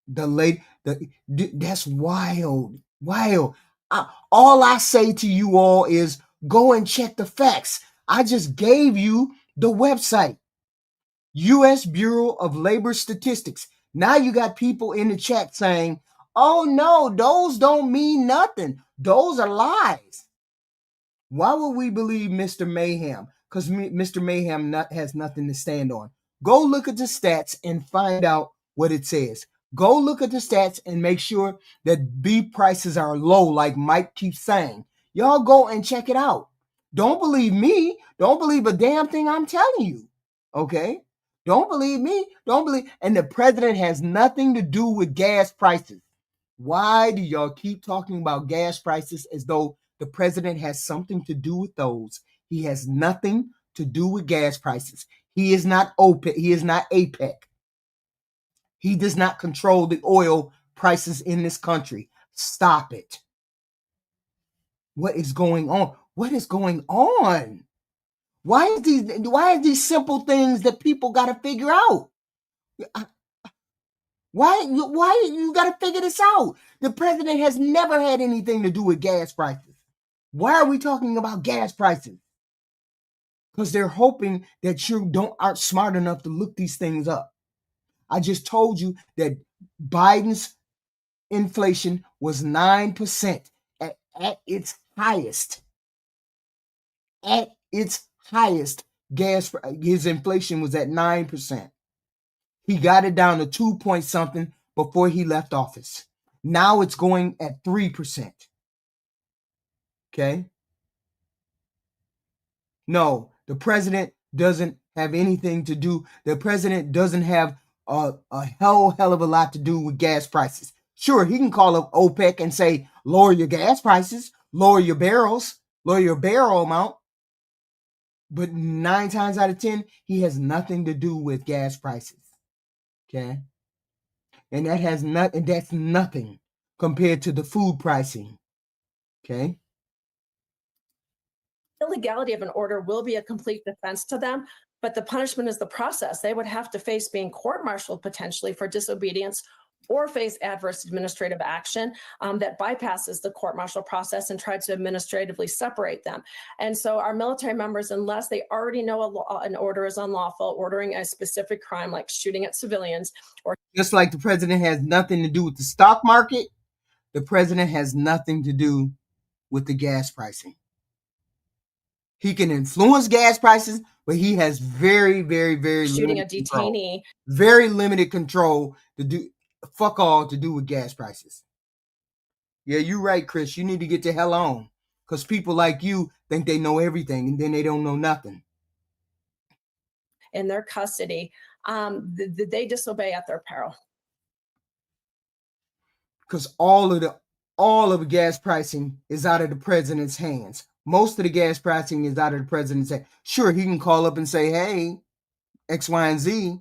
That's wild. All I say to you all is go and check the facts. I just gave you the website. U.S. Bureau of Labor Statistics. Now you got people in the chat saying, oh no, those don't mean nothing. Those are lies. Why would we believe Mr. Mayhem? Because Mr. Mayhem has nothing to stand on. Go look at the stats and find out what it says. Go look at the stats and make sure that beef prices are low, like Mike keeps saying. Y'all go and check it out. Don't believe me. Don't believe a damn thing I'm telling you. Okay? Don't believe me. And the president has nothing to do with gas prices. Why do y'all keep talking about gas prices as though the president has something to do with those? He has nothing to do with gas prices. He is not OPEC. He is not APEC. He does not control the oil prices in this country. Stop it. What is going on? What is going on? Why are these simple things that people got to figure out? Why you got to figure this out? The president has never had anything to do with gas prices. Why are we talking about gas prices? Because they're hoping that you aren't smart enough to look these things up. I just told you that Biden's inflation was 9% at its highest. at its highest, his inflation was at 9%. He got it down to 2 point something before he left office. Now it's going at 3%. Okay? No, the president doesn't have anything to do. The president doesn't have a hell of a lot to do with gas prices. Sure, he can call up OPEC and say, lower your gas prices, lower your barrels, lower your barrel amount. But 9 times out of 10, he has nothing to do with gas prices. Okay? And that's nothing compared to the food pricing. Okay? Illegality of an order will be a complete defense to them, but the punishment is the process. They would have to face being court-martialed potentially for disobedience or face adverse administrative action that bypasses the court-martial process and tries to administratively separate them. And so our military members, unless they already know an order is unlawful, ordering a specific crime like shooting at civilians, or just like the president has nothing to do with the stock market, the president has nothing to do with the gas pricing. He can influence gas prices, but he has very, very, very shooting a limited detainee. Very limited control to do fuck all to do with gas prices. Yeah, you're right, Chris. You need to get the hell on, because people like you think they know everything and then they don't know nothing. In their custody, they disobey at their peril. Because all of the gas pricing is out of the president's hands. Most of the gas pricing is out of the president's hands. Sure, he can call up and say, hey, X, Y, and Z,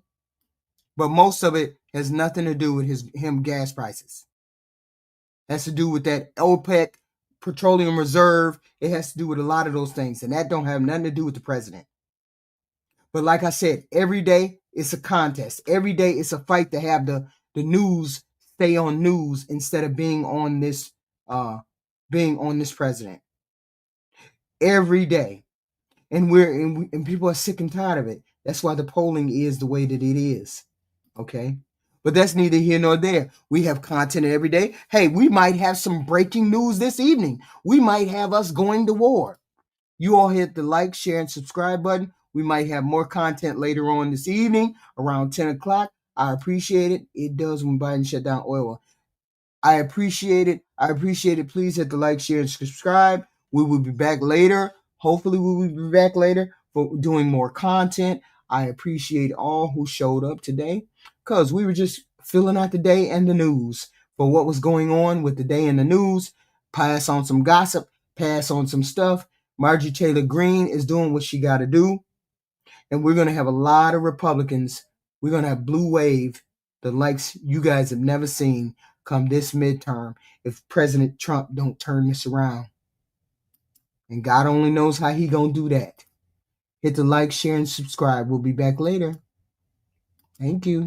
but most of it has nothing to do with him gas prices. It has to do with that OPEC petroleum reserve. It has to do with a lot of those things, and that don't have nothing to do with the president. But like I said, every day it's a contest. Every day it's a fight to have the news stay on news instead of being on this president. Every day. And people are sick and tired of it. That's why the polling is the way that it is. Okay? But that's neither here nor there. We have content every day. Hey, we might have some breaking news this evening. We might have us going to war. You all hit the like, share, and subscribe button. We might have more content later on this evening around 10 o'clock. I appreciate it. It does when Biden shut down oil. I appreciate it. Please hit the like, share, and subscribe. We will be back later. Hopefully we will be back later for doing more content. I appreciate all who showed up today, because we were just filling out the day and the news for what was going on with the day in the news. Pass on some gossip, pass on some stuff. Marjorie Taylor Greene is doing what she got to do. And we're going to have a lot of Republicans. We're going to have blue wave, the likes you guys have never seen, come this midterm if President Trump don't turn this around. And God only knows how he going to do that. Hit the like, share, and subscribe. We'll be back later. Thank you.